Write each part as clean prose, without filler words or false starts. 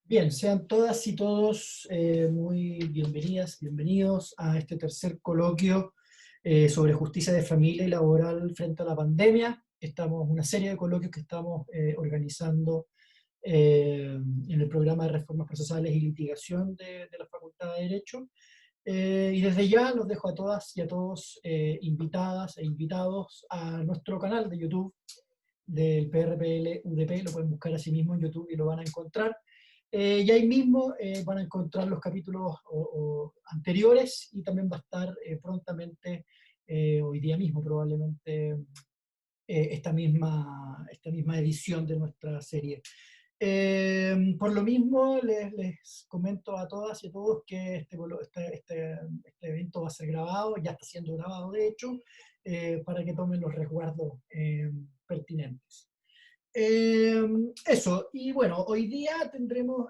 Bien, sean todas y todos muy bienvenidas, bienvenidos a este tercer coloquio sobre justicia de familia y laboral frente a la pandemia. Estamos una serie de coloquios que estamos organizando en el programa de reformas procesales y litigación de la Facultad de Derecho. Y desde ya los dejo a todas y a todos invitadas e invitados a nuestro canal de YouTube del PRPL UDP. Lo pueden buscar así mismo en YouTube y lo van a encontrar. Y ahí mismo van a encontrar los capítulos anteriores, y también va a estar prontamente, hoy día mismo probablemente, esta misma edición de nuestra serie. Por lo mismo, les comento a todas y a todos que este evento va a ser grabado, ya está siendo grabado de hecho, para que tomen los resguardos pertinentes. Eso, y bueno, hoy día tendremos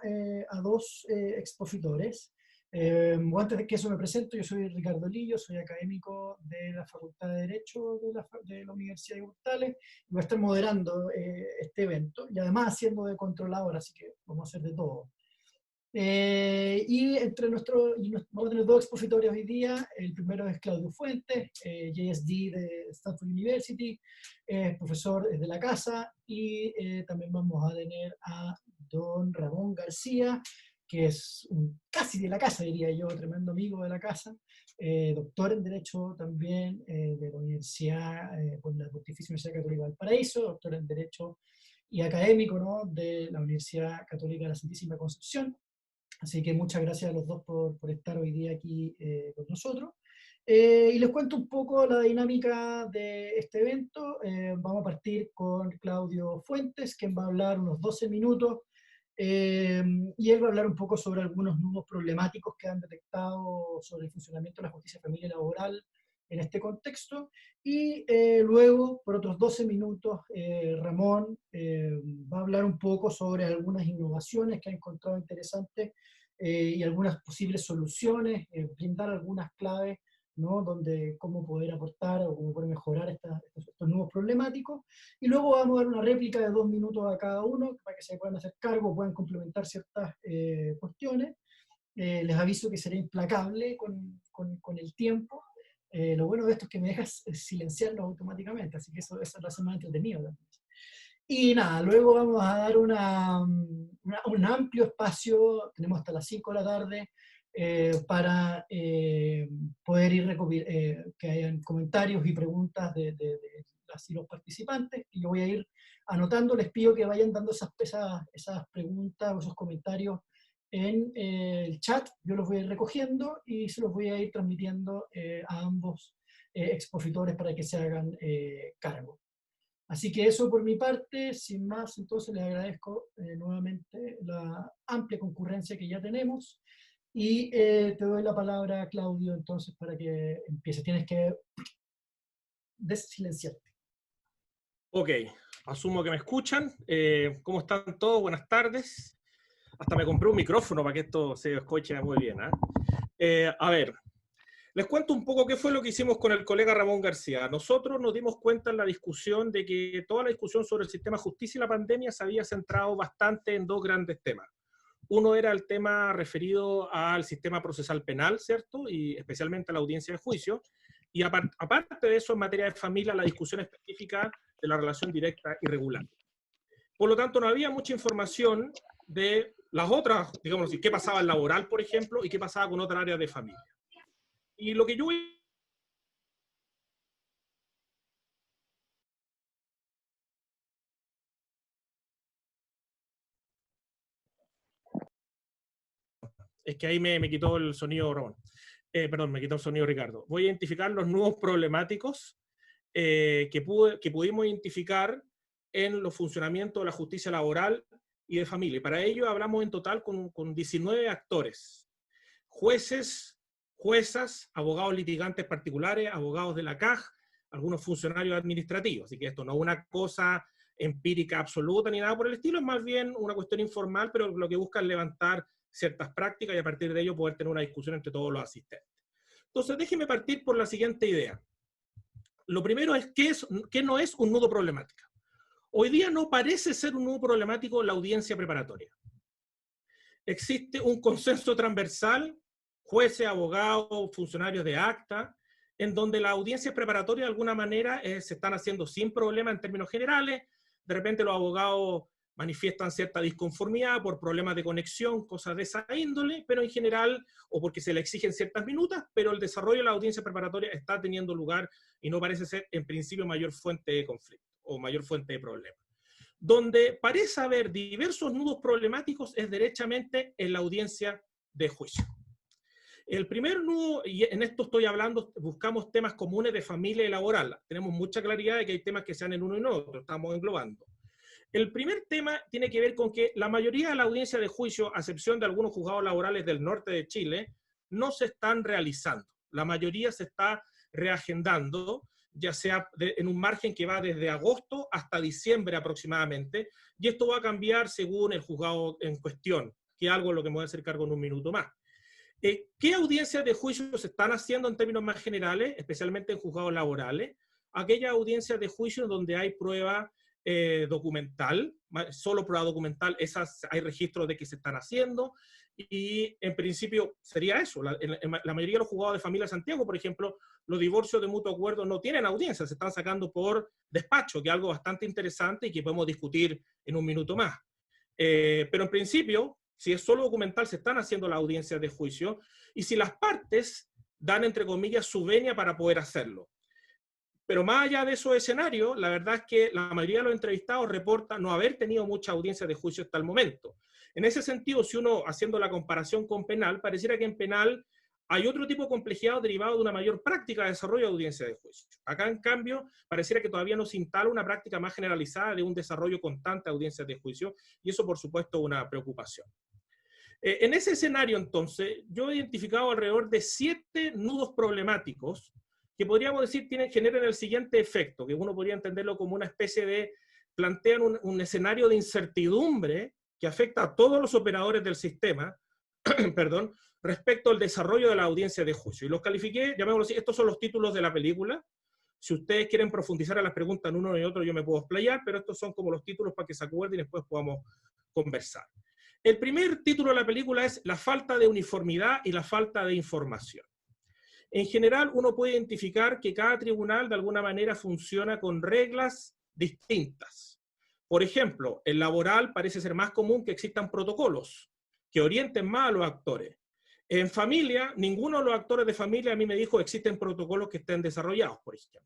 a dos expositores. Antes de que eso me presento, yo soy Ricardo Lillo, soy académico de la Facultad de Derecho de la Universidad de Hurtales, y voy a estar moderando este evento, y además haciendo de controlador, así que vamos a hacer de todo. Y vamos a tener dos expositores hoy día. El primero es Claudio Fuentes, JSD de Stanford University, profesor de la casa, y también vamos a tener a don Ramón García, que es casi de la casa, diría yo, tremendo amigo de la casa, doctor en Derecho también de la Universidad, por la Pontificia Universidad Católica del Paraíso, doctor en Derecho y académico, ¿no?, de la Universidad Católica de la Santísima Concepción. Así que muchas gracias a los dos por estar hoy día aquí con nosotros. Y les cuento un poco la dinámica de este evento. Vamos a partir con Claudio Fuentes, quien va a hablar unos 12 minutos, y él va a hablar un poco sobre algunos nudos problemáticos que han detectado sobre el funcionamiento de la justicia familiar y laboral en este contexto. Y luego, por otros 12 minutos, Ramón va a hablar un poco sobre algunas innovaciones que ha encontrado interesantes y algunas posibles soluciones, brindar algunas claves, ¿no?, donde cómo poder aportar o cómo poder mejorar estos nuevos problemáticos. Y luego vamos a dar una réplica de 2 minutos a cada uno para que se puedan hacer cargo, puedan complementar ciertas cuestiones. Les aviso que seré implacable con el tiempo. Lo bueno de esto es que me dejas silenciarlo automáticamente, así que eso lo hace más entretenido también. Y nada, luego vamos a dar un amplio espacio, tenemos hasta las 5 de la tarde, para poder que hayan comentarios y preguntas de las y los participantes, y yo voy a ir anotando. Les pido que vayan dando esas preguntas o esos comentarios en el chat. Yo los voy a ir recogiendo y se los voy a ir transmitiendo a ambos expositores para que se hagan cargo. Así que eso por mi parte. Sin más, entonces les agradezco nuevamente la amplia concurrencia que ya tenemos, y te doy la palabra, Claudio, entonces, para que empieces. Tienes que desilenciarte. Ok, asumo que me escuchan. ¿Cómo están todos? Buenas tardes. Hasta me compré un micrófono para que esto se escuche muy bien, ¿eh? A ver, les cuento un poco qué fue lo que hicimos con el colega Ramón García. Nosotros nos dimos cuenta en la discusión de que toda la discusión sobre el sistema de justicia y la pandemia se había centrado bastante en dos grandes temas. Uno era el tema referido al sistema procesal penal, ¿cierto? Y especialmente a la audiencia de juicio. Y aparte de eso, en materia de familia, la discusión específica de la relación directa y regular. Por lo tanto, no había mucha información de las otras, digamos así, qué pasaba en laboral, por ejemplo, y qué pasaba con otras áreas de familia. Y lo que yo es que ahí me quitó el sonido Ramón. Perdón, me quitó el sonido Ricardo. Voy a identificar los nudos problemáticos que pudimos identificar en los funcionamientos de la justicia laboral y de familia. Y para ello hablamos en total con 19 actores: jueces, juezas, abogados litigantes particulares, abogados de la CAJ, algunos funcionarios administrativos. Así que esto no es una cosa empírica absoluta ni nada por el estilo, es más bien una cuestión informal, pero lo que busca es levantar ciertas prácticas y a partir de ello poder tener una discusión entre todos los asistentes. Entonces, déjenme partir por la siguiente idea. Lo primero es ¿qué no es un nudo problemático? Hoy día no parece ser un nudo problemático la audiencia preparatoria. existe un consenso transversal, jueces, abogados, funcionarios de acta, en donde las audiencias preparatorias de alguna manera se están haciendo sin problema en términos generales. De repente los abogados manifiestan cierta disconformidad por problemas de conexión, cosas de esa índole, pero en general, o porque se le exigen ciertas minutas, pero el desarrollo de la audiencia preparatoria está teniendo lugar y no parece ser en principio mayor fuente de conflicto o mayor fuente de problemas. Donde parece haber diversos nudos problemáticos es derechamente en la audiencia de juicio. El primer nudo, y en esto estoy hablando, buscamos temas comunes de familia y laboral. Tenemos mucha claridad de que hay temas que sean en uno y en otro, estamos englobando. El primer tema tiene que ver con que la mayoría de la audiencia de juicio, a excepción de algunos juzgados laborales del norte de Chile, no se están realizando. La mayoría se está reagendando, ya sea en un margen que va desde agosto hasta diciembre aproximadamente, y esto va a cambiar según el juzgado en cuestión, que es algo de lo que me voy a hacer cargo en un minuto más. ¿Qué audiencias de juicio se están haciendo en términos más generales, especialmente en juzgados laborales? Aquellas audiencias de juicio donde hay prueba documental, solo prueba documental, esas hay registros de que se están haciendo, y en principio sería eso. En la mayoría de los juzgados de familia de Santiago, por ejemplo, los divorcios de mutuo acuerdo no tienen audiencia, se están sacando por despacho, que es algo bastante interesante y que podemos discutir en un minuto más. Pero en principio, si es solo documental, se están haciendo las audiencias de juicio, y si las partes dan, entre comillas, su venia para poder hacerlo. Pero más allá de esos escenarios, la verdad es que la mayoría de los entrevistados reportan no haber tenido mucha audiencia de juicio hasta el momento. En ese sentido, si uno, haciendo la comparación con penal, pareciera que en penal hay otro tipo de complejidad derivado de una mayor práctica de desarrollo de audiencia de juicio. Acá, en cambio, pareciera que todavía no se instala una práctica más generalizada de un desarrollo constante de audiencias de juicio, y eso, por supuesto, es una preocupación. En ese escenario, entonces, yo he identificado alrededor de 7 nudos problemáticos que podríamos decir generan el siguiente efecto, que uno podría entenderlo como una especie de, plantean un escenario de incertidumbre que afecta a todos los operadores del sistema, perdón, respecto al desarrollo de la audiencia de juicio. Y los califiqué, llamémoslo así, estos son los títulos de la película. Si ustedes quieren profundizar en las preguntas en uno y otro, yo me puedo explayar, pero estos son como los títulos para que se acuerden y después podamos conversar. El primer título de la película es la falta de uniformidad y la falta de información. En general, uno puede identificar que cada tribunal de alguna manera funciona con reglas distintas. Por ejemplo, en laboral parece ser más común que existan protocolos que orienten más a los actores. En familia, ninguno de los actores de familia a mí me dijo existen protocolos que estén desarrollados, por ejemplo.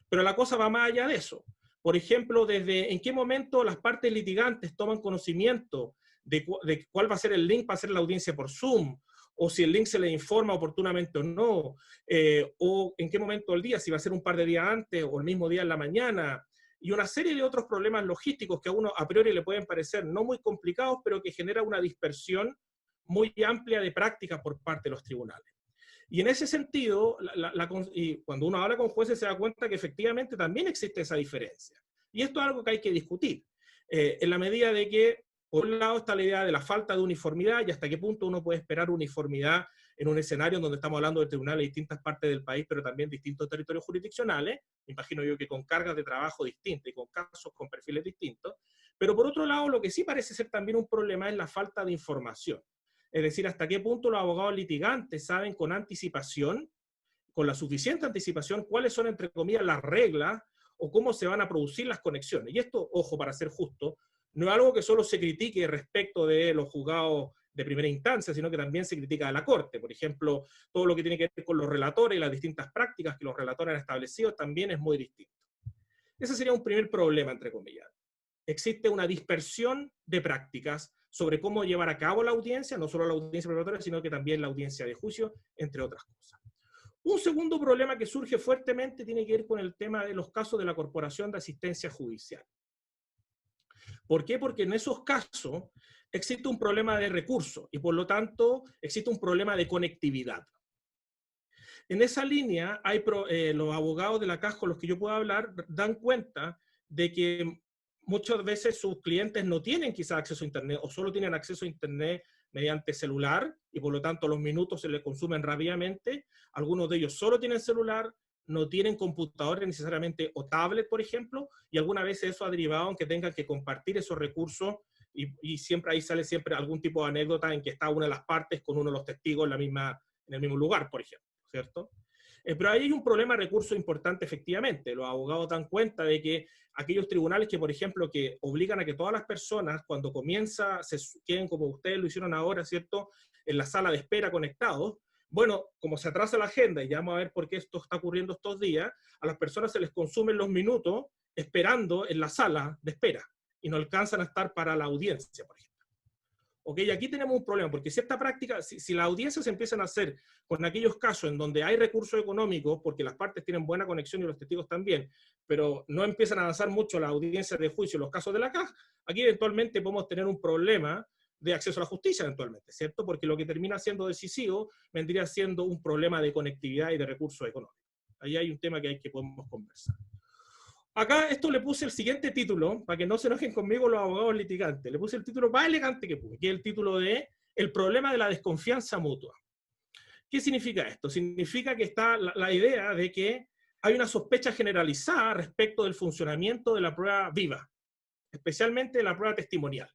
Pero la cosa va más allá de eso. Por ejemplo, desde en qué momento las partes litigantes toman conocimiento de cuál va a ser el link para hacer la audiencia por Zoom, o si el link se le informa oportunamente o no, o en qué momento del día, si va a ser un par de días antes o el mismo día en la mañana, y una serie de otros problemas logísticos que a uno a priori le pueden parecer no muy complicados, pero que genera una dispersión muy amplia de prácticas por parte de los tribunales. Y en ese sentido, y cuando uno habla con jueces se da cuenta que efectivamente también existe esa diferencia. Y esto es algo que hay que discutir, en la medida de que, por un lado, está la idea de la falta de uniformidad y hasta qué punto uno puede esperar uniformidad en un escenario donde estamos hablando de tribunales de distintas partes del país, pero también distintos territorios jurisdiccionales, me imagino yo que con cargas de trabajo distintas y con casos con perfiles distintos. Pero por otro lado, lo que sí parece ser también un problema es la falta de información. Es decir, hasta qué punto los abogados litigantes saben con anticipación, con la suficiente anticipación, cuáles son, entre comillas, las reglas o cómo se van a producir las conexiones. Y esto, ojo, para ser justo, no es algo que solo se critique respecto de los juzgados de primera instancia, sino que también se critica a la Corte. Por ejemplo, todo lo que tiene que ver con los relatores y las distintas prácticas que los relatores han establecido también es muy distinto. Ese sería un primer problema, entre comillas. Existe una dispersión de prácticas sobre cómo llevar a cabo la audiencia, no solo la audiencia preparatoria, sino que también la audiencia de juicio, entre otras cosas. Un segundo problema que surge fuertemente tiene que ver con el tema de los casos de la Corporación de Asistencia Judicial. ¿Por qué? Porque en esos casos existe un problema de recursos y por lo tanto existe un problema de conectividad. En esa línea, los abogados de la CAS con los que yo puedo hablar dan cuenta de que muchas veces sus clientes no tienen quizás acceso a Internet o solo tienen acceso a Internet mediante celular y por lo tanto los minutos se les consumen rápidamente. Algunos de ellos solo tienen celular, no tienen computadores necesariamente o tablet, por ejemplo, y algunas veces eso ha derivado en que tengan que compartir esos recursos y siempre ahí sale siempre algún tipo de anécdota en que está una de las partes con uno de los testigos en el mismo lugar, por ejemplo, ¿cierto? Pero ahí hay un problema de recursos importante, efectivamente. Los abogados dan cuenta de que aquellos tribunales que, por ejemplo, que obligan a que todas las personas, cuando comienza, se queden como ustedes lo hicieron ahora, ¿cierto?, en la sala de espera conectados. Bueno, como se atrasa la agenda, y ya vamos a ver por qué esto está ocurriendo estos días, a las personas se les consumen los minutos esperando en la sala de espera y no alcanzan a estar para la audiencia, por ejemplo. Ok, aquí tenemos un problema, porque si esta práctica, si las audiencias se empiezan a hacer con aquellos casos en donde hay recursos económicos, porque las partes tienen buena conexión y los testigos también, pero no empiezan a avanzar mucho las audiencias de juicio, los casos de la CAJ, aquí eventualmente podemos tener un problema de acceso a la justicia eventualmente, ¿cierto? Porque lo que termina siendo decisivo vendría siendo un problema de conectividad y de recursos económicos. Ahí hay un tema que podemos conversar. Acá esto le puse el siguiente título, para que no se enojen conmigo los abogados litigantes. Le puse el título más elegante que pude, que es el título de El problema de la desconfianza mutua. ¿Qué significa esto? Significa que está la idea de que hay una sospecha generalizada respecto del funcionamiento de la prueba viva, especialmente de la prueba testimonial.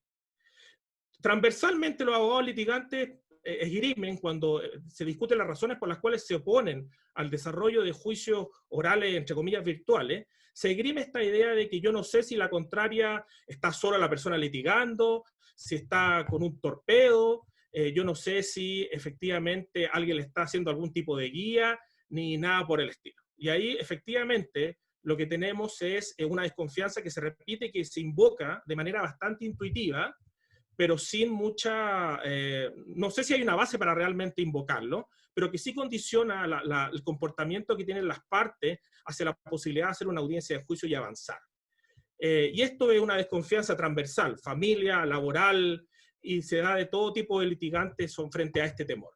Transversalmente los abogados litigantes esgrimen cuando se discuten las razones por las cuales se oponen al desarrollo de juicios orales, entre comillas, virtuales, se esgrime esta idea de que yo no sé si la contraria está sola la persona litigando, si está con un torpedo, yo no sé si efectivamente alguien le está haciendo algún tipo de guía, ni nada por el estilo. Y ahí efectivamente lo que tenemos es una desconfianza que se repite, que se invoca de manera bastante intuitiva, pero sin mucha, no sé si hay una base para realmente invocarlo, pero que sí condiciona el comportamiento que tienen las partes hacia la posibilidad de hacer una audiencia de juicio y avanzar. Y esto es una desconfianza transversal, familia, laboral, y se da de todo tipo de litigantes frente a este temor.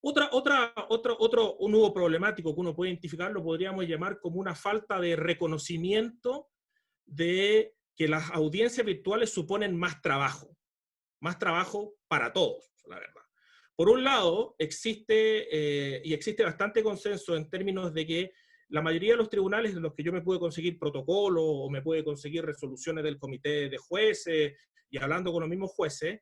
Un nuevo problemático que uno puede identificar lo podríamos llamar como una falta de reconocimiento de que las audiencias virtuales suponen más trabajo para todos, la verdad. Por un lado, existe bastante consenso en términos de que la mayoría de los tribunales en los que yo me pude conseguir protocolos o me pude conseguir resoluciones del comité de jueces y hablando con los mismos jueces,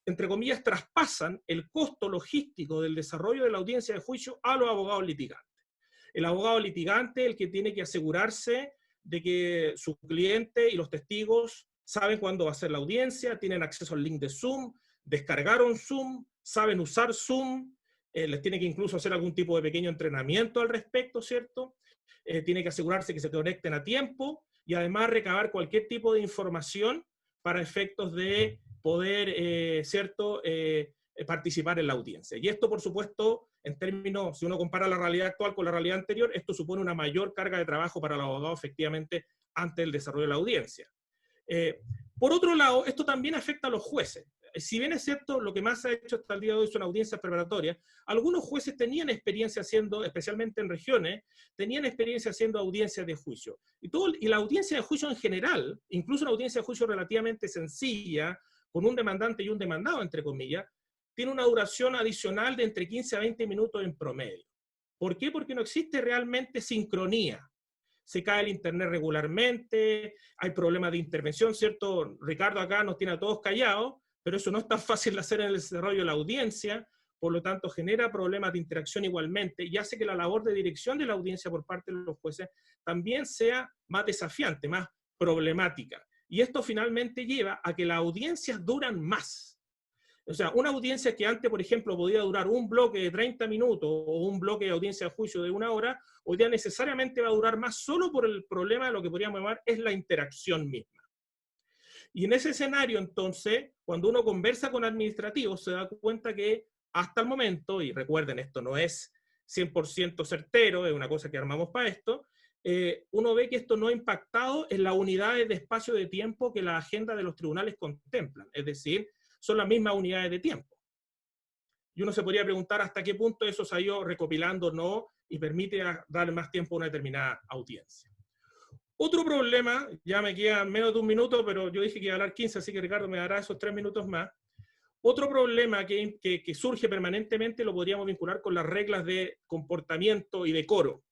entre comillas, traspasan el costo logístico del desarrollo de la audiencia de juicio a los abogados litigantes. El abogado litigante es el que tiene que asegurarse de que su cliente y los testigos saben cuándo va a ser la audiencia, tienen acceso al link de Zoom, descargaron Zoom, saben usar Zoom, les tiene que incluso hacer algún tipo de pequeño entrenamiento al respecto, ¿cierto? Tiene que asegurarse que se conecten a tiempo y además recabar cualquier tipo de información para efectos de poder, ¿cierto?, participar en la audiencia. Y esto, por supuesto, en términos, si uno compara la realidad actual con la realidad anterior, esto supone una mayor carga de trabajo para los abogados, efectivamente, antes del desarrollo de la audiencia. Por otro lado, esto también afecta a los jueces. Si bien es cierto, lo que más se ha hecho hasta el día de hoy son audiencias preparatorias, algunos jueces tenían experiencia haciendo, especialmente en regiones, tenían experiencia haciendo audiencias de juicio. Y la audiencia de juicio en general, incluso una audiencia de juicio relativamente sencilla, con un demandante y un demandado, entre comillas, tiene una duración adicional de entre 15 a 20 minutos en promedio. ¿Por qué? Porque no existe realmente sincronía. Se cae el internet regularmente, hay problemas de intervención, ¿cierto? Ricardo acá nos tiene a todos callados, pero eso no es tan fácil de hacer en el desarrollo de la audiencia, por lo tanto genera problemas de interacción igualmente y hace que la labor de dirección de la audiencia por parte de los jueces también sea más desafiante, más problemática. Y esto finalmente lleva a que las audiencias duran más. O sea, una audiencia que antes, por ejemplo, podía durar un bloque de 30 minutos o un bloque de audiencia de juicio de 1 hora, hoy día necesariamente va a durar más solo por el problema de lo que podríamos llamar es la interacción misma. Y en ese escenario, entonces, cuando uno conversa con administrativos, se da cuenta que hasta el momento, y recuerden, esto no es 100% certero, es una cosa que armamos para esto, uno ve que esto no ha impactado en las unidades de espacio de tiempo que la agenda de los tribunales contemplan, es decir, son las mismas unidades de tiempo. Y uno se podría preguntar hasta qué punto eso se ha ido recopilando o no y permite dar más tiempo a una determinada audiencia. Otro problema, ya me queda menos de 1 minuto, pero yo dije que iba a hablar 15, así que Ricardo me dará esos 3 minutos más. Otro problema que surge permanentemente lo podríamos vincular con las reglas de comportamiento y decoro.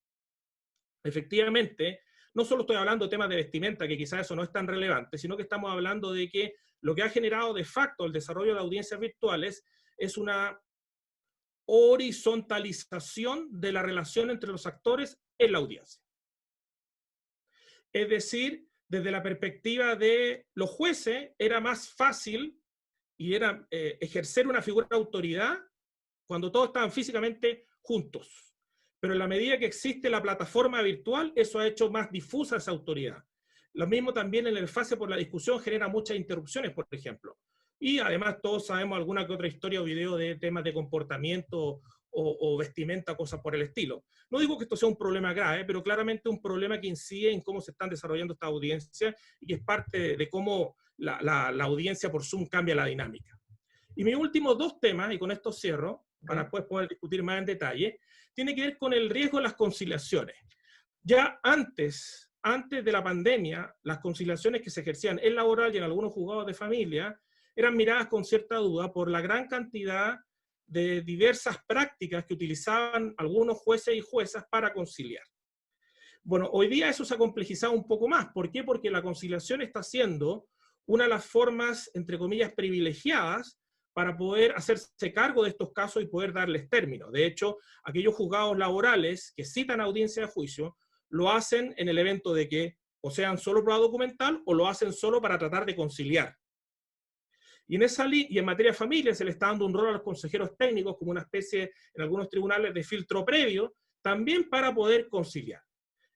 Efectivamente, No solo estoy hablando de temas de vestimenta, que quizás eso no es tan relevante, sino que estamos hablando de que lo que ha generado de facto el desarrollo de audiencias virtuales es una horizontalización de la relación entre los actores en la audiencia. Es decir, desde la perspectiva de los jueces, era más fácil y era ejercer una figura de autoridad cuando todos estaban físicamente juntos. Pero en la medida que existe la plataforma virtual, eso ha hecho más difusa esa autoridad. Lo mismo también en el fase por la discusión genera muchas interrupciones, por ejemplo. Y además todos sabemos alguna que otra historia o video de temas de comportamiento o vestimenta, cosas por el estilo. No digo que esto sea un problema grave, pero claramente un problema que incide en cómo se están desarrollando estas audiencias y que es parte de cómo la audiencia por Zoom cambia la dinámica. Y mis últimos dos temas, y con esto cierro, para después poder discutir más en detalle, tiene que ver con el riesgo de las conciliaciones. Ya antes de la pandemia, las conciliaciones que se ejercían en laboral y en algunos juzgados de familia eran miradas con cierta duda por la gran cantidad de diversas prácticas que utilizaban algunos jueces y juezas para conciliar. Bueno, hoy día eso se ha complejizado un poco más. ¿Por qué? Porque la conciliación está siendo una de las formas, entre comillas, privilegiadas para poder hacerse cargo de estos casos y poder darles término. De hecho, aquellos juzgados laborales que citan audiencia de juicio lo hacen en el evento de que o sean solo prueba documental o lo hacen solo para tratar de conciliar. Y en materia de familia se le está dando un rol a los consejeros técnicos como una especie, en algunos tribunales, de filtro previo, también para poder conciliar.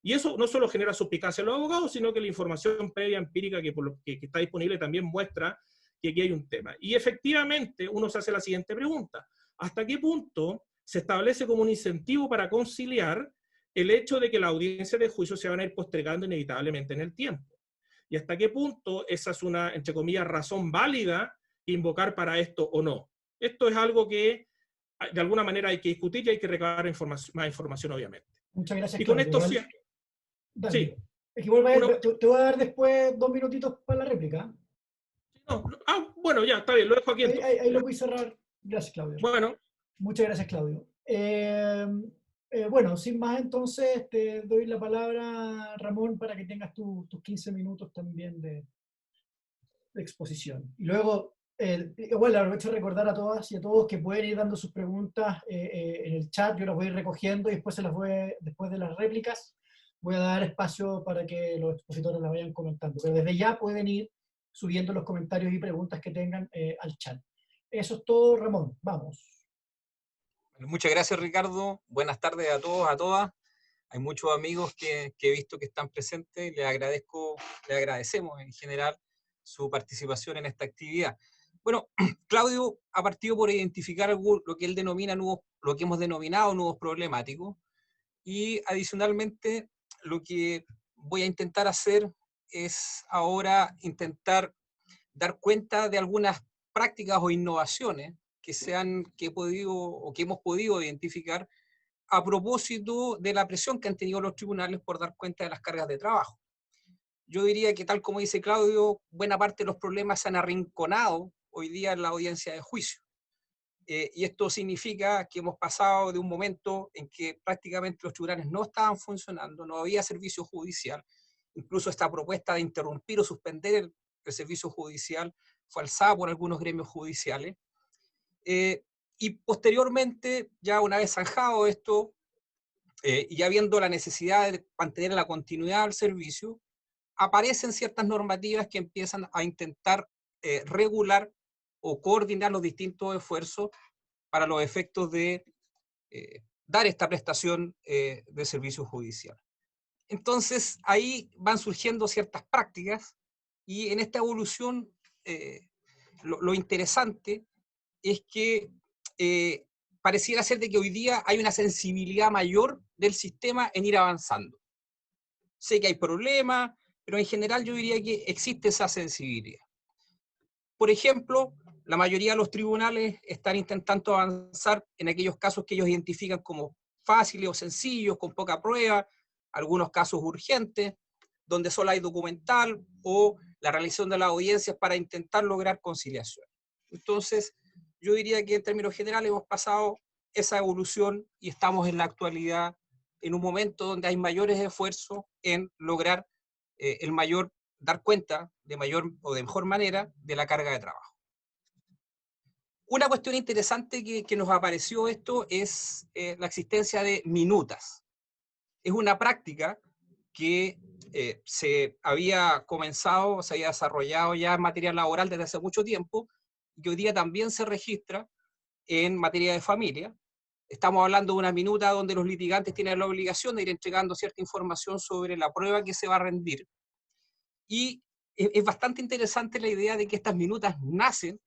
Y eso no solo genera suspicacia a los abogados, sino que la información previa empírica que está disponible también muestra que aquí hay un tema. Y efectivamente uno se hace la siguiente pregunta: ¿hasta qué punto se establece como un incentivo para conciliar el hecho de que las audiencias de juicio se van a ir postergando inevitablemente en el tiempo? ¿Y hasta qué punto esa es una, entre comillas, razón válida invocar para esto o no? Esto es algo que de alguna manera hay que discutir y hay que recabar más información, obviamente. Muchas gracias, Y con Claudio. esto sí. Dale. Es que igual te voy a dar después 2 minutitos para la réplica. No, bueno, ya, está bien, lo dejo aquí entonces. Ahí lo voy a cerrar. Gracias, Claudio. Bueno. Muchas gracias, Claudio. Bueno, sin más entonces, te doy la palabra, Ramón, para que tengas tus 15 minutos también de exposición. Y luego, igual aprovecho de recordar a todas y a todos que pueden ir dando sus preguntas en el chat. Yo las voy a ir recogiendo y después después de las réplicas voy a dar espacio para que los expositores las vayan comentando. Pero desde ya pueden ir subiendo los comentarios y preguntas que tengan al chat. Eso es todo, Ramón. Vamos. Muchas gracias, Ricardo. Buenas tardes a todos, a todas. Hay muchos amigos que he visto que están presentes. Les agradecemos en general su participación en esta actividad. Bueno, Claudio ha partido por identificar lo que él denomina lo que hemos denominado nudos problemáticos, y adicionalmente lo que voy a intentar hacer es ahora intentar dar cuenta de algunas prácticas o innovaciones que hemos podido identificar a propósito de la presión que han tenido los tribunales por dar cuenta de las cargas de trabajo. Yo diría que, tal como dice Claudio, buena parte de los problemas se han arrinconado hoy día en la audiencia de juicio. Y esto significa que hemos pasado de un momento en que prácticamente los tribunales no estaban funcionando, no había servicio judicial, incluso esta propuesta de interrumpir o suspender el servicio judicial fue alzada por algunos gremios judiciales. Y posteriormente, ya una vez zanjado esto, y ya viendo la necesidad de mantener la continuidad del servicio, aparecen ciertas normativas que empiezan a intentar regular o coordinar los distintos esfuerzos para los efectos de dar esta prestación de servicio judicial. Entonces, ahí van surgiendo ciertas prácticas, y en esta evolución lo interesante es que pareciera ser de que hoy día hay una sensibilidad mayor del sistema en ir avanzando. Sé que hay problemas, pero en general yo diría que existe esa sensibilidad. Por ejemplo, la mayoría de los tribunales están intentando avanzar en aquellos casos que ellos identifican como fáciles o sencillos, con poca prueba, algunos casos urgentes, donde solo hay documental o la realización de las audiencias para intentar lograr conciliación. Entonces, yo diría que en términos generales hemos pasado esa evolución y estamos en la actualidad en un momento donde hay mayores esfuerzos en lograr dar cuenta de mayor o de mejor manera de la carga de trabajo. Una cuestión interesante que nos apareció esto es la existencia de minutas. Es una práctica que se había comenzado, se había desarrollado ya en materia laboral desde hace mucho tiempo, y que hoy día también se registra en materia de familia. Estamos hablando de una minuta donde los litigantes tienen la obligación de ir entregando cierta información sobre la prueba que se va a rendir. Y es bastante interesante la idea de que estas minutas nacen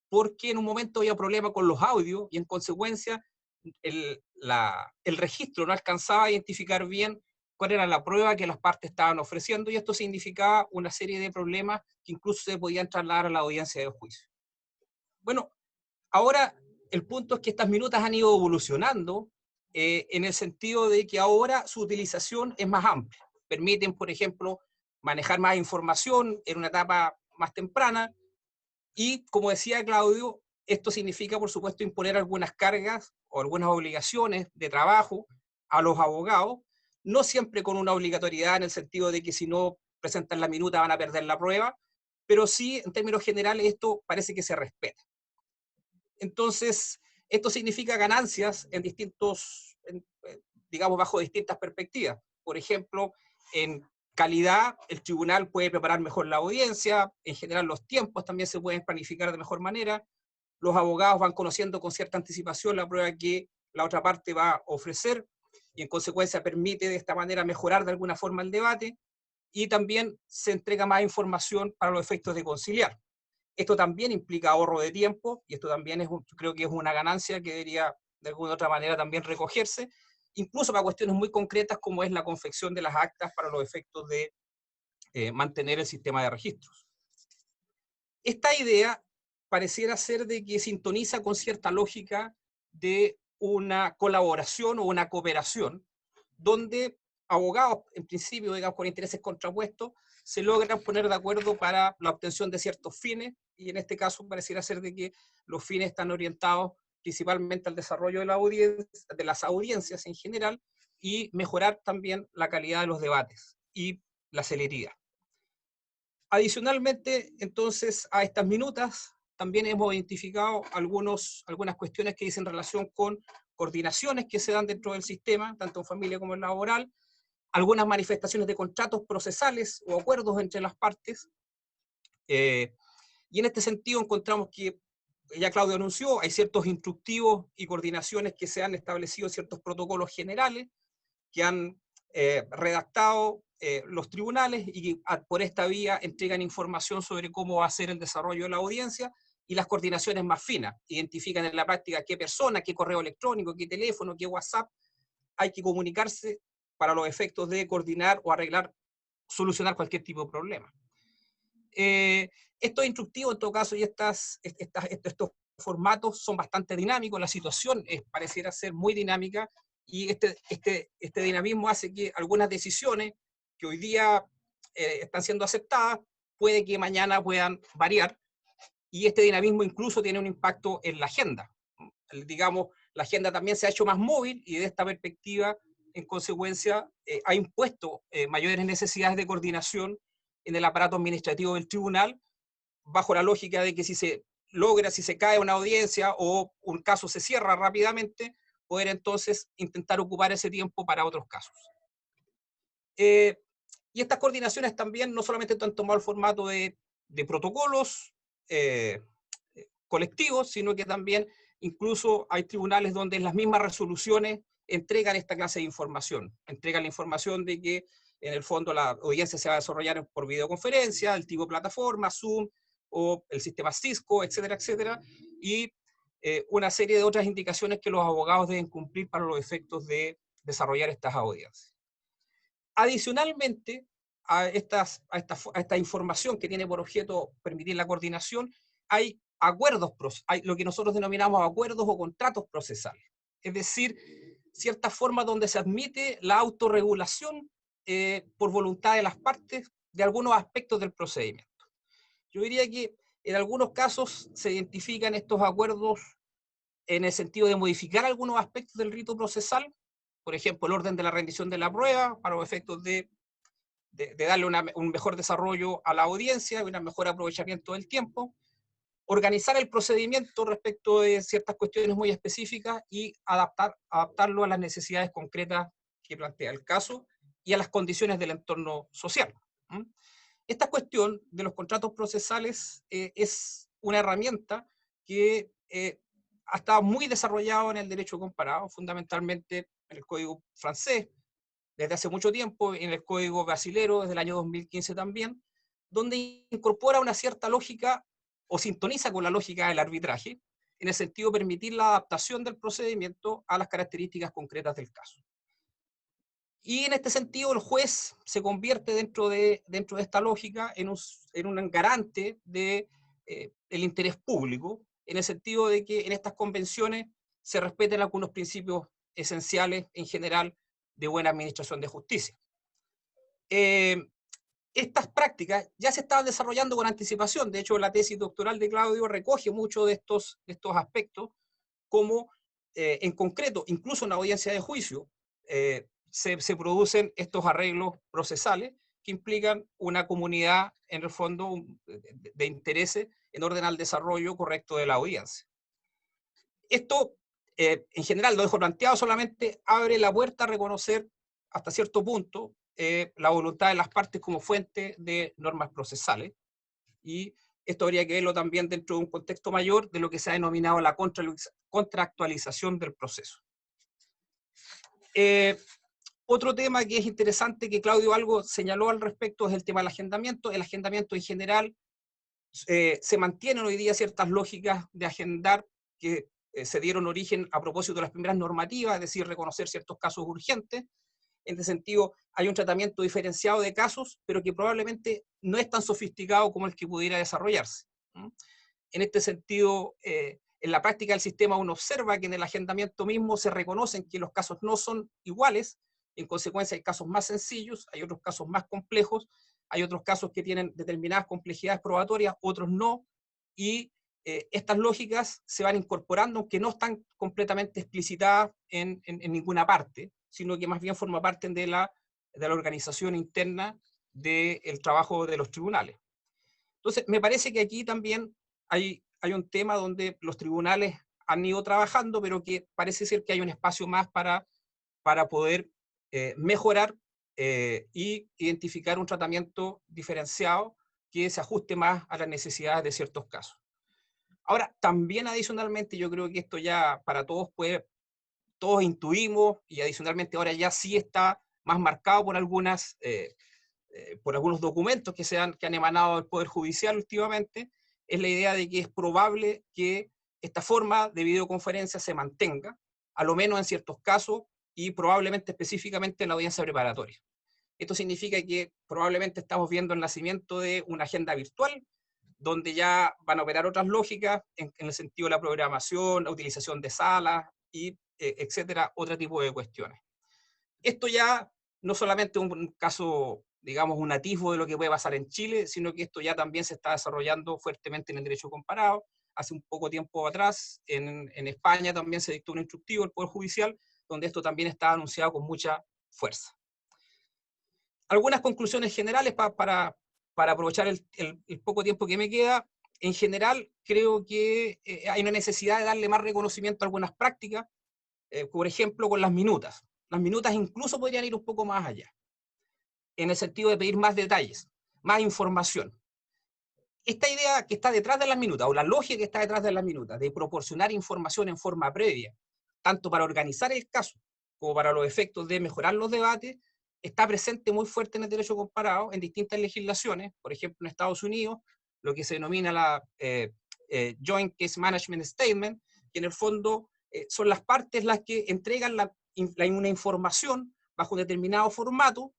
porque en un momento había problema con los audios y en consecuencia el registro no alcanzaba a identificar bien cuál era la prueba que las partes estaban ofreciendo, y esto significaba una serie de problemas que incluso se podían trasladar a la audiencia de juicio. Bueno, ahora el punto es que estas minutas han ido evolucionando en el sentido de que ahora su utilización es más amplia. Permiten, por ejemplo, manejar más información en una etapa más temprana, y como decía Claudio, esto significa, por supuesto, imponer algunas cargas o algunas obligaciones de trabajo a los abogados, no siempre con una obligatoriedad en el sentido de que si no presentan la minuta van a perder la prueba, pero sí, en términos generales, esto parece que se respeta. Entonces, esto significa ganancias en digamos, bajo distintas perspectivas. Por ejemplo, en calidad, el tribunal puede preparar mejor la audiencia, en general los tiempos también se pueden planificar de mejor manera, los abogados van conociendo con cierta anticipación la prueba que la otra parte va a ofrecer, y en consecuencia permite de esta manera mejorar de alguna forma el debate, y también se entrega más información para los efectos de conciliar. Esto también implica ahorro de tiempo, y esto también creo que es una ganancia que debería de alguna otra manera también recogerse, incluso para cuestiones muy concretas como es la confección de las actas para los efectos de mantener el sistema de registros. Esta idea pareciera ser de que sintoniza con cierta lógica de una colaboración o una cooperación, donde abogados, en principio, digamos, con intereses contrapuestos, se logran poner de acuerdo para la obtención de ciertos fines, y en este caso pareciera ser de que los fines están orientados principalmente al desarrollo de las audiencias en general, y mejorar también la calidad de los debates y la celeridad. Adicionalmente, entonces, a estas minutas, también hemos identificado algunas cuestiones que dicen relación con coordinaciones que se dan dentro del sistema, tanto en familia como en laboral, algunas manifestaciones de contratos procesales o acuerdos entre las partes, y en este sentido encontramos que, ya Claudio anunció, hay ciertos instructivos y coordinaciones que se han establecido, ciertos protocolos generales que han redactado los tribunales, y que por esta vía entregan información sobre cómo va a ser el desarrollo de la audiencia, y las coordinaciones más finas identifican en la práctica qué persona, qué correo electrónico, qué teléfono, qué WhatsApp hay que comunicarse para los efectos de coordinar o arreglar, solucionar cualquier tipo de problema. Estos instructivos, en todo caso, y estos formatos son bastante dinámicos, la situación pareciera ser muy dinámica, y este dinamismo hace que algunas decisiones que hoy día están siendo aceptadas, puede que mañana puedan variar, y este dinamismo incluso tiene un impacto en la agenda. Digamos, la agenda también se ha hecho más móvil, y de esta perspectiva, en consecuencia, ha impuesto mayores necesidades de coordinación en el aparato administrativo del tribunal, bajo la lógica de que si se cae una audiencia o un caso se cierra rápidamente, poder entonces intentar ocupar ese tiempo para otros casos. Y estas coordinaciones también no solamente han tomado el formato de protocolos colectivos, sino que también incluso hay tribunales donde las mismas resoluciones entregan esta clase de información. Entregan la información de que en el fondo la audiencia se va a desarrollar por videoconferencia, el tipo de plataforma, Zoom, o el sistema Cisco, etcétera, etcétera, y una serie de otras indicaciones que los abogados deben cumplir para los efectos de desarrollar estas audiencias. Adicionalmente a esta información que tiene por objeto permitir la coordinación, hay hay lo que nosotros denominamos acuerdos o contratos procesales, es decir, ciertas formas donde se admite la autorregulación por voluntad de las partes de algunos aspectos del procedimiento. Yo diría que en algunos casos se identifican estos acuerdos en el sentido de modificar algunos aspectos del rito procesal. por ejemplo, el orden de la rendición de la prueba para los efectos de darle un mejor desarrollo a la audiencia y un mejor aprovechamiento del tiempo, organizar el procedimiento respecto de ciertas cuestiones muy específicas y adaptarlo a las necesidades concretas que plantea el caso y a las condiciones del entorno social. Esta cuestión de los contratos procesales es una herramienta que ha estado muy desarrollado en el derecho comparado, fundamentalmente en el Código francés, desde hace mucho tiempo, en el Código brasilero, desde el año 2015 también, donde incorpora una cierta lógica o sintoniza con la lógica del arbitraje, en el sentido de permitir la adaptación del procedimiento a las características concretas del caso. Y en este sentido, el juez se convierte dentro de esta lógica en un garante del interés público, en el sentido de que en estas convenciones se respeten algunos principios esenciales en general de buena administración de justicia. Estas prácticas ya se estaban desarrollando con anticipación. De hecho, la tesis doctoral de Claudio recoge muchos de estos aspectos, como en concreto, incluso en la audiencia de juicio, se producen estos arreglos procesales que implican una comunidad, en el fondo, de intereses en orden al desarrollo correcto de la audiencia. Esto, en general, lo dejo planteado, solamente abre la puerta a reconocer hasta cierto punto la voluntad de las partes como fuente de normas procesales, y esto habría que verlo también dentro de un contexto mayor de lo que se ha denominado la contractualización del proceso. Otro tema que es interesante, que Claudio algo señaló al respecto, es el tema del agendamiento. El agendamiento en general se mantienen hoy día ciertas lógicas de agendar que se dieron origen a propósito de las primeras normativas, es decir, reconocer ciertos casos urgentes. En este sentido, hay un tratamiento diferenciado de casos, pero que probablemente no es tan sofisticado como el que pudiera desarrollarse. En este sentido, en la práctica del sistema uno observa que en el agendamiento mismo se reconocen que los casos no son iguales, en consecuencia hay casos más sencillos, hay otros casos más complejos, hay otros casos que tienen determinadas complejidades probatorias, otros no, y estas lógicas se van incorporando, aunque no están completamente explicitadas en ninguna parte, sino que más bien forma parte de la organización interna del trabajo de los tribunales. Entonces, me parece que aquí también hay un tema donde los tribunales han ido trabajando, pero que parece ser que hay un espacio más para poder mejorar y identificar un tratamiento diferenciado que se ajuste más a las necesidades de ciertos casos. Ahora, también adicionalmente, yo creo que esto ya para todos todos intuimos, y adicionalmente ahora ya sí está más marcado por algunos documentos que han emanado del Poder Judicial últimamente, es la idea de que es probable que esta forma de videoconferencia se mantenga, a lo menos en ciertos casos, y probablemente específicamente en la audiencia preparatoria. Esto significa que probablemente estamos viendo el nacimiento de una agenda virtual, donde ya van a operar otras lógicas en el sentido de la programación, la utilización de salas, y etcétera, otro tipo de cuestiones. Esto ya no solamente es un caso, digamos, un atisbo de lo que puede pasar en Chile, sino que esto ya también se está desarrollando fuertemente en el derecho comparado. Hace un poco tiempo atrás, en España también se dictó un instructivo del Poder Judicial, donde esto también está anunciado con mucha fuerza. Algunas conclusiones generales para aprovechar el poco tiempo que me queda. En general, creo que hay una necesidad de darle más reconocimiento a algunas prácticas, por ejemplo, con las minutas. Las minutas incluso podrían ir un poco más allá, en el sentido de pedir más detalles, más información. Esta idea que está detrás de las minutas, o la lógica que está detrás de las minutas, de proporcionar información en forma previa, tanto para organizar el caso como para los efectos de mejorar los debates, está presente muy fuerte en el derecho comparado, en distintas legislaciones. Por ejemplo, en Estados Unidos, lo que se denomina la Joint Case Management Statement, que en el fondo son las partes las que entregan una información bajo un determinado formato,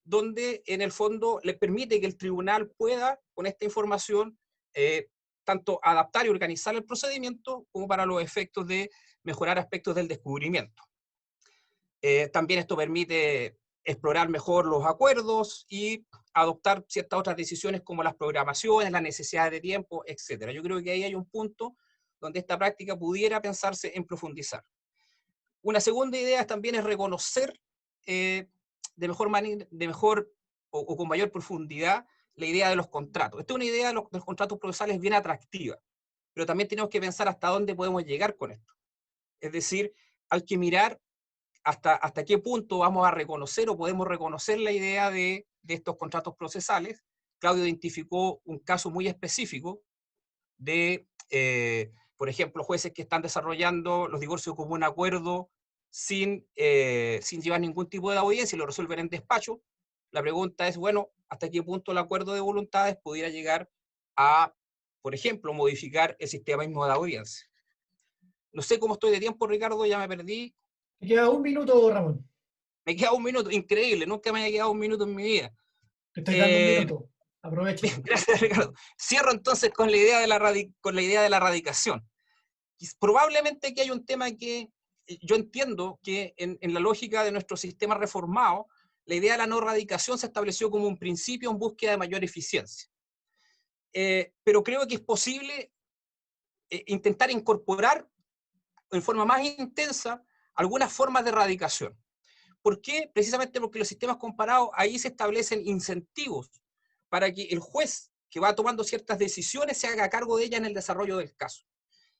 donde en el fondo les permite que el tribunal pueda, con esta información, tanto adaptar y organizar el procedimiento, como para los efectos de mejorar aspectos del descubrimiento. También esto permite explorar mejor los acuerdos y adoptar ciertas otras decisiones como las programaciones, las necesidades de tiempo, etc. Yo creo que ahí hay un punto donde esta práctica pudiera pensarse en profundizar. Una segunda idea también es reconocer de mejor manera, o con mayor profundidad la idea de los contratos. Esta es una idea de los contratos procesales bien atractiva, pero también tenemos que pensar hasta dónde podemos llegar con esto. Es decir, hay que mirar hasta qué punto vamos a reconocer o podemos reconocer la idea de estos contratos procesales. Claudio identificó un caso muy específico de, por ejemplo, jueces que están desarrollando los divorcios como un acuerdo sin llevar ningún tipo de audiencia y lo resuelven en despacho. La pregunta es, bueno, ¿hasta qué punto el acuerdo de voluntades pudiera llegar a, por ejemplo, modificar el sistema mismo de audiencia? No sé cómo estoy de tiempo, Ricardo, ya me perdí. Te queda un minuto, Ramón. Me queda un minuto, increíble, nunca me había quedado un minuto en mi vida. Te estoy dando un minuto. Aprovecha. Gracias, Ricardo. Cierro entonces con la idea de la radicación. Y probablemente aquí hay un tema que yo entiendo que en la lógica de nuestro sistema reformado, la idea de la no radicación se estableció como un principio en búsqueda de mayor eficiencia. Pero creo que es posible intentar incorporar en forma más intensa algunas formas de radicación. ¿Por qué? Precisamente porque los sistemas comparados, ahí se establecen incentivos para que el juez que va tomando ciertas decisiones se haga cargo de ellas en el desarrollo del caso.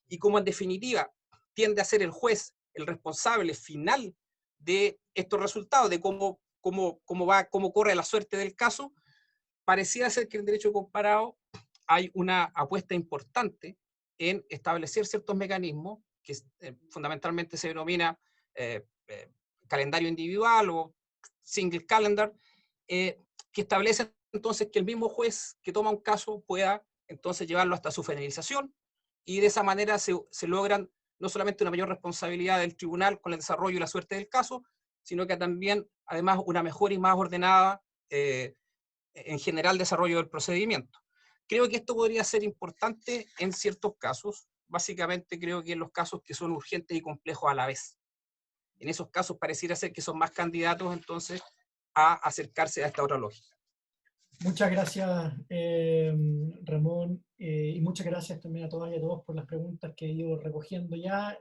Y como en definitiva tiende a ser el juez el responsable final de estos resultados, de cómo corre la suerte del caso, pareciera ser que en el derecho comparado hay una apuesta importante en establecer ciertos mecanismos que fundamentalmente se denomina calendario individual o single calendar, que establecen entonces que el mismo juez que toma un caso pueda entonces llevarlo hasta su finalización, y de esa manera se logran no solamente una mayor responsabilidad del tribunal con el desarrollo y la suerte del caso, sino que también, además, una mejor y más ordenada, en general, desarrollo del procedimiento. Creo que esto podría ser importante en ciertos casos. Básicamente creo que en los casos que son urgentes y complejos a la vez. En esos casos pareciera ser que son más candidatos entonces a acercarse a esta otra lógica. Muchas gracias, Ramón, y muchas gracias también a todas y a todos por las preguntas que he ido recogiendo ya.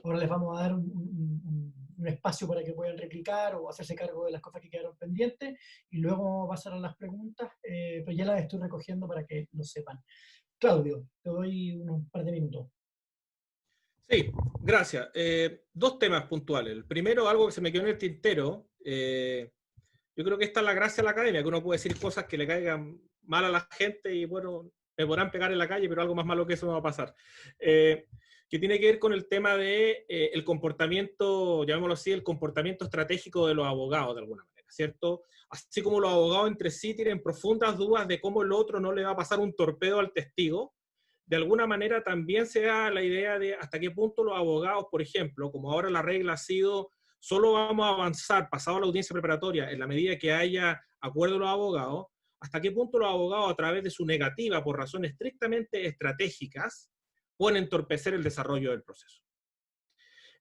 Ahora les vamos a dar un espacio para que puedan replicar o hacerse cargo de las cosas que quedaron pendientes, y luego vamos a pasar a las preguntas, pero ya las estoy recogiendo para que lo sepan. Claudio, te doy un par de minutos. Sí, gracias. Dos temas puntuales. El primero, algo que se me quedó en el tintero. Yo creo que esta es la gracia de la academia, que uno puede decir cosas que le caigan mal a la gente y bueno, me podrán pegar en la calle, pero algo más malo que eso no va a pasar. Que tiene que ver con el tema de el comportamiento, llamémoslo así, el comportamiento estratégico de los abogados de alguna manera, ¿cierto? Así como los abogados entre sí tienen profundas dudas de cómo el otro no le va a pasar un torpedo al testigo, de alguna manera también se da la idea de hasta qué punto los abogados, por ejemplo, como ahora la regla ha sido solo vamos a avanzar pasado la audiencia preparatoria en la medida que haya acuerdo de los abogados, hasta qué punto los abogados a través de su negativa por razones estrictamente estratégicas pueden entorpecer el desarrollo del proceso.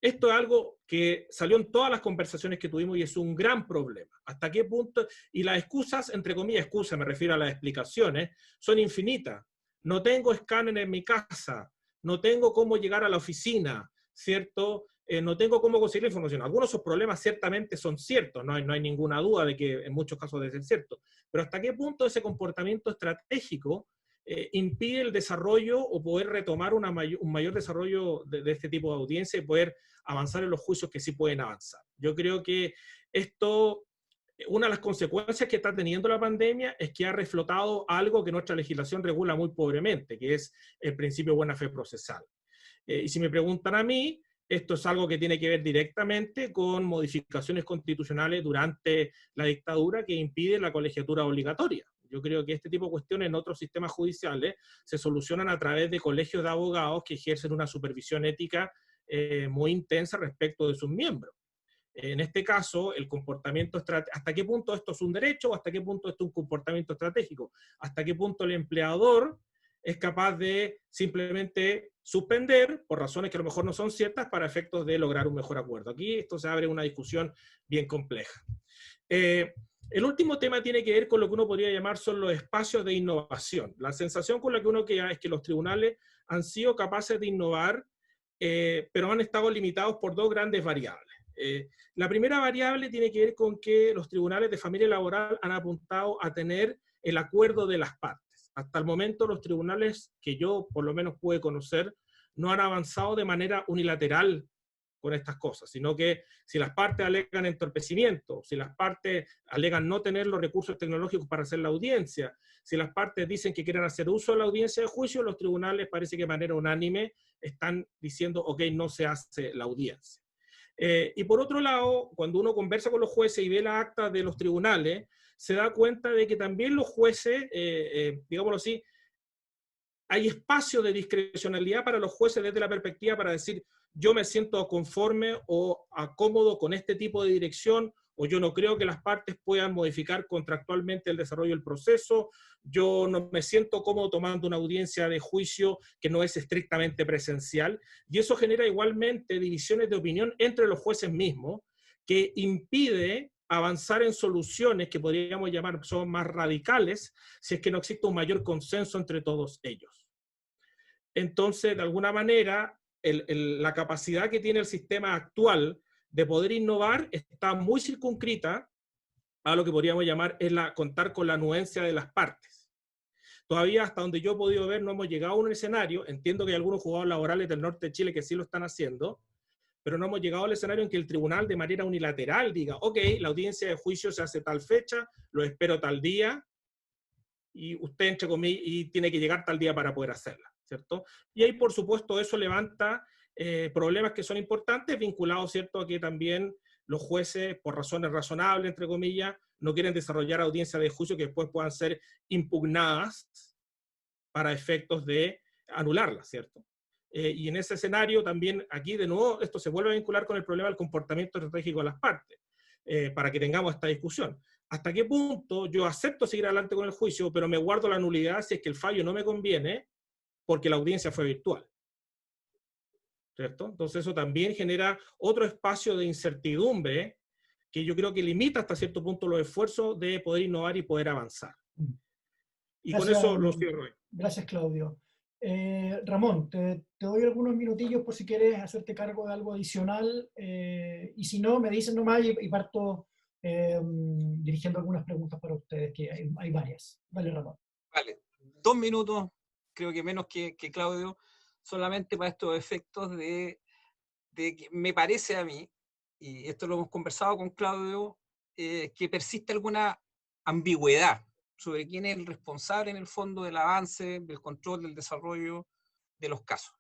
Esto es algo que salió en todas las conversaciones que tuvimos y es un gran problema. ¿Hasta qué punto? Y las excusas, entre comillas, excusas, me refiero a las explicaciones, son infinitas. No tengo escáner en mi casa, no tengo cómo llegar a la oficina, ¿cierto? No tengo cómo conseguir la información. Algunos de esos problemas ciertamente son ciertos, no hay ninguna duda de que en muchos casos debe ser cierto, pero ¿hasta qué punto ese comportamiento estratégico impide el desarrollo o poder retomar un mayor desarrollo de este tipo de audiencia y poder avanzar en los juicios que sí pueden avanzar? Yo creo que esto, una de las consecuencias que está teniendo la pandemia es que ha reflotado algo que nuestra legislación regula muy pobremente, que es el principio de buena fe procesal. Y si me preguntan a mí, esto es algo que tiene que ver directamente con modificaciones constitucionales durante la dictadura que impiden la colegiatura obligatoria. Yo creo que este tipo de cuestiones en otros sistemas judiciales se solucionan a través de colegios de abogados que ejercen una supervisión ética muy intensa respecto de sus miembros. En este caso, el comportamiento ¿hasta qué punto esto es un derecho o hasta qué punto esto es un comportamiento estratégico? ¿Hasta qué punto el empleador es capaz de simplemente suspender por razones que a lo mejor no son ciertas para efectos de lograr un mejor acuerdo? Aquí esto se abre una discusión bien compleja. El último tema tiene que ver con lo que uno podría llamar son los espacios de innovación. La sensación con la que uno queda es que los tribunales han sido capaces de innovar pero han estado limitados por dos grandes variables. La primera variable tiene que ver con que los tribunales de familia laboral han apuntado a tener el acuerdo de las partes. Hasta el momento los tribunales que yo por lo menos pude conocer no han avanzado de manera unilateral con estas cosas, sino que si las partes alegan entorpecimiento, si las partes alegan no tener los recursos tecnológicos para hacer la audiencia, si las partes dicen que quieren hacer uso de la audiencia de juicio, los tribunales parece que de manera unánime están diciendo, ok, no se hace la audiencia. Y por otro lado, cuando uno conversa con los jueces y ve las actas de los tribunales, se da cuenta de que también los jueces, digámoslo así, hay espacio de discrecionalidad para los jueces desde la perspectiva para decir, yo me siento conforme o acómodo con este tipo de dirección, o yo no creo que las partes puedan modificar contractualmente el desarrollo del proceso, yo no me siento cómodo tomando una audiencia de juicio que no es estrictamente presencial, y eso genera igualmente divisiones de opinión entre los jueces mismos, que impide avanzar en soluciones que podríamos llamar son más radicales, si es que no existe un mayor consenso entre todos ellos. Entonces, de alguna manera, la capacidad que tiene el sistema actual de poder innovar está muy circunscrita a lo que podríamos llamar contar con la anuencia de las partes. Todavía, hasta donde yo he podido ver, no hemos llegado a un escenario, entiendo que hay algunos juzgados laborales del norte de Chile que sí lo están haciendo, pero no hemos llegado al escenario en que el tribunal de manera unilateral diga, ok, la audiencia de juicio se hace tal fecha, lo espero tal día, y usted, entre comillas, y tiene que llegar tal día para poder hacerla, ¿cierto? Y ahí, por supuesto, eso levanta problemas que son importantes, vinculados, ¿cierto?, a que también los jueces, por razones razonables, entre comillas, no quieren desarrollar audiencias de juicio que después puedan ser impugnadas para efectos de anularlas, ¿cierto? Y en ese escenario también, aquí de nuevo, esto se vuelve a vincular con el problema del comportamiento estratégico de las partes, para que tengamos esta discusión. ¿Hasta qué punto yo acepto seguir adelante con el juicio, pero me guardo la nulidad si es que el fallo no me conviene porque la audiencia fue virtual? ¿Cierto? Entonces eso también genera otro espacio de incertidumbre que yo creo que limita hasta cierto punto los esfuerzos de poder innovar y poder avanzar. Y gracias, con eso lo cierro. Gracias, Claudio. Ramón, te doy algunos minutillos por si quieres hacerte cargo de algo adicional, y si no, me dicen nomás y parto dirigiendo algunas preguntas para ustedes, que hay varias. Dale, Ramón. Vale, 2 minutos, creo que menos que Claudio, solamente para estos efectos de que me parece a mí, y esto lo hemos conversado con Claudio, que persiste alguna ambigüedad sobre quién es el responsable en el fondo del avance, del control, del desarrollo de los casos.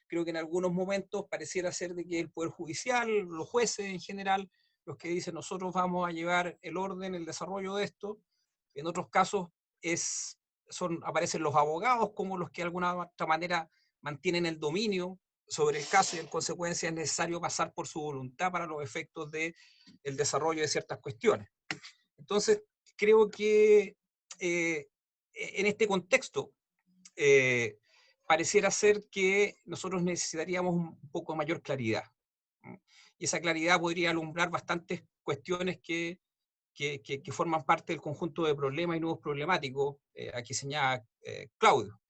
Creo que en algunos momentos pareciera ser de que el Poder Judicial, los jueces en general, los que dicen nosotros vamos a llevar el orden, el desarrollo de esto. En otros casos aparecen los abogados como los que de alguna otra manera mantienen el dominio sobre el caso y en consecuencia es necesario pasar por su voluntad para los efectos del desarrollo de ciertas cuestiones. Entonces, creo que en este contexto pareciera ser que nosotros necesitaríamos un poco mayor claridad. Y esa claridad podría alumbrar bastantes cuestiones que forman parte del conjunto de problemas y nuevos problemáticos, aquí señala Claudio.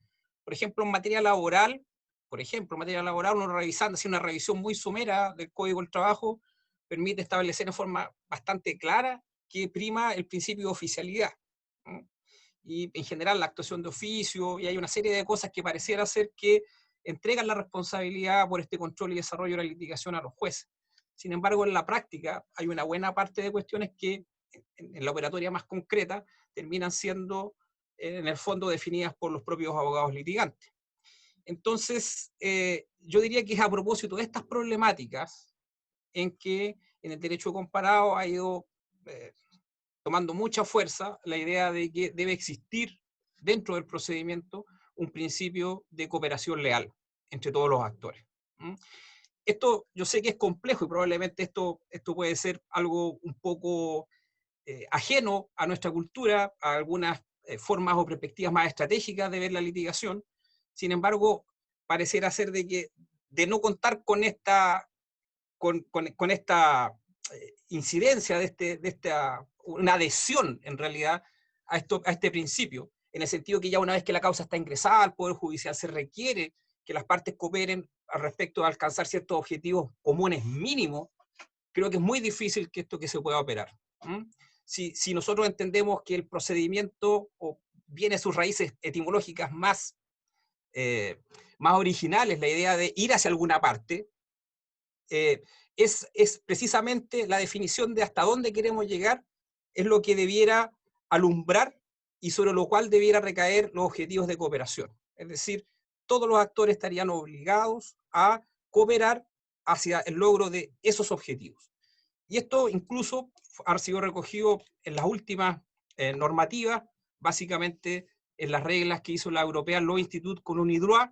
Por ejemplo, en materia laboral, uno revisando, haciendo una revisión muy somera del Código del Trabajo, permite establecer en forma bastante clara que prima el principio de oficialidad. Y en general la actuación de oficio, y hay una serie de cosas que pareciera ser que entregan la responsabilidad por este control y desarrollo de la litigación a los jueces. Sin embargo, en la práctica hay una buena parte de cuestiones que en la operatoria más concreta terminan siendo en el fondo definidas por los propios abogados litigantes. Entonces, yo diría que es a propósito de estas problemáticas en que en el derecho comparado ha ido tomando mucha fuerza la idea de que debe existir dentro del procedimiento un principio de cooperación leal entre todos los actores. Esto yo sé que es complejo y probablemente esto puede ser algo un poco ajeno a nuestra cultura, a algunas formas o perspectivas más estratégicas de ver la litigación. Sin embargo, pareciera ser de no contar con esta incidencia una adhesión en realidad a este principio, en el sentido que ya una vez que la causa está ingresada al Poder Judicial se requiere que las partes cooperen al respecto de alcanzar ciertos objetivos comunes mínimos, creo que es muy difícil que esto que se pueda operar. Si nosotros entendemos que el procedimiento viene a sus raíces etimológicas más originales, la idea de ir hacia alguna parte, es precisamente la definición de hasta dónde queremos llegar, es lo que debiera alumbrar y sobre lo cual debiera recaer los objetivos de cooperación. Es decir, todos los actores estarían obligados a cooperar hacia el logro de esos objetivos. Y esto incluso ha sido recogido en las últimas normativas, básicamente en las reglas que hizo la European Law Institute con UNIDROIT,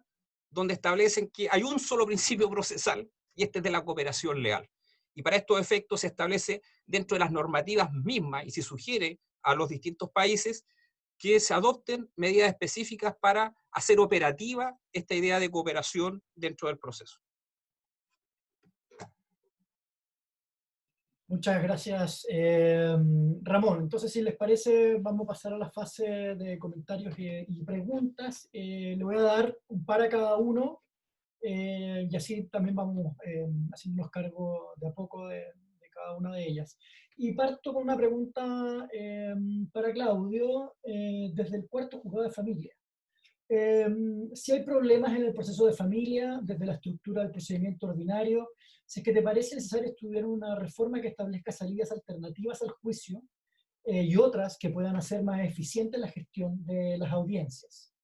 donde establecen que hay un solo principio procesal, y este es de la cooperación leal. Y para estos efectos se establece dentro de las normativas mismas, y se sugiere a los distintos países que se adopten medidas específicas para hacer operativa esta idea de cooperación dentro del proceso. Muchas gracias, Ramón. Entonces, si les parece, vamos a pasar a la fase de comentarios y preguntas. Le voy a dar un par a cada uno, y así también vamos haciéndonos cargo de a poco de cada una de ellas. Y parto con una pregunta para Claudio, desde el cuarto juzgado de familia. Si hay problemas en el proceso de familia, desde la estructura del procedimiento ordinario, si es que te parece necesario estudiar una reforma que establezca salidas alternativas al juicio y otras que puedan hacer más eficiente la gestión de las audiencias.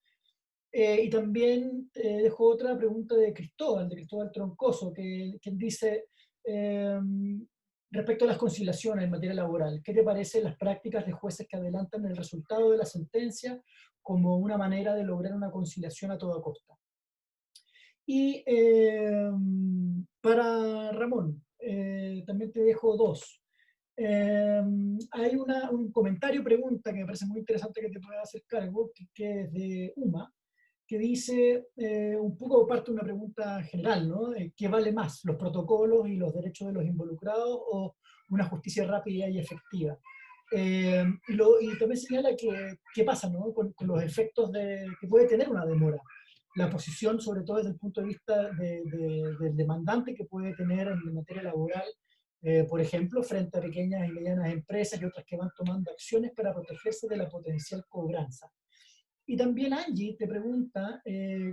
Y también dejo otra pregunta de Cristóbal Troncoso, quien dice, respecto a las conciliaciones en materia laboral, ¿qué te parecen las prácticas de jueces que adelantan el resultado de la sentencia como una manera de lograr una conciliación a toda costa? Y para Ramón, también te dejo dos. Hay un comentario, pregunta que me parece muy interesante que te pueda hacer cargo, que es de Uma, que dice, un poco parte de una pregunta general, ¿no? ¿Qué vale más, los protocolos y los derechos de los involucrados o una justicia rápida y efectiva? Y también señala qué pasa, ¿no? con los efectos que puede tener una demora. La posición, sobre todo desde el punto de vista del demandante que puede tener en materia laboral, por ejemplo, frente a pequeñas y medianas empresas y otras que van tomando acciones para protegerse de la potencial cobranza. Y también Angie te pregunta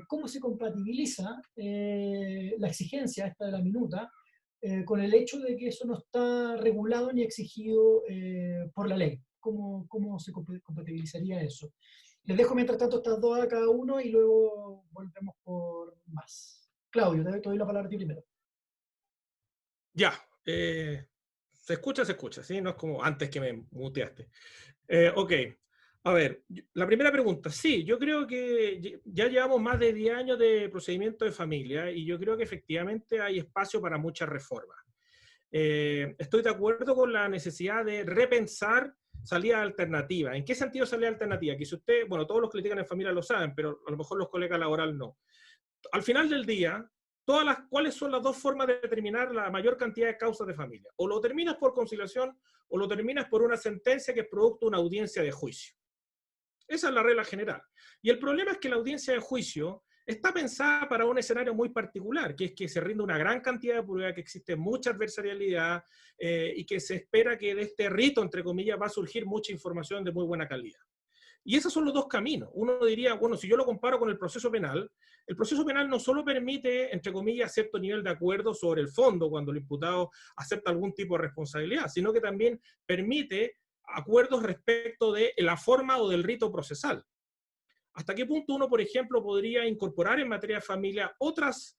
cómo se compatibiliza la exigencia esta de la minuta con el hecho de que eso no está regulado ni exigido por la ley. ¿Cómo se compatibilizaría eso? Les dejo mientras tanto estas dos a cada uno y luego volvemos por más. Claudio, te doy la palabra a ti primero. Ya, se escucha, ¿sí? No es como antes que me muteaste. Ok, a ver, la primera pregunta, sí, yo creo que ya llevamos más de 10 años de procedimiento de familia y yo creo que efectivamente hay espacio para muchas reformas. Estoy de acuerdo con la necesidad de repensar salidas alternativas. ¿En qué sentido salida alternativa? Que si usted, bueno, todos los que litigan en familia lo saben, pero a lo mejor los colegas laborales no. Al final del día, ¿cuáles son las dos formas de determinar la mayor cantidad de causas de familia? O lo terminas por conciliación o lo terminas por una sentencia que es producto de una audiencia de juicio. Esa es la regla general. Y el problema es que la audiencia de juicio está pensada para un escenario muy particular, que es que se rinde una gran cantidad de pruebas, que existe mucha adversarialidad y que se espera que de este rito, entre comillas, va a surgir mucha información de muy buena calidad. Y esos son los dos caminos. Uno diría, bueno, si yo lo comparo con el proceso penal no solo permite, entre comillas, cierto nivel de acuerdo sobre el fondo cuando el imputado acepta algún tipo de responsabilidad, sino que también permite acuerdos respecto de la forma o del rito procesal. ¿Hasta qué punto uno, por ejemplo, podría incorporar en materia de familia otros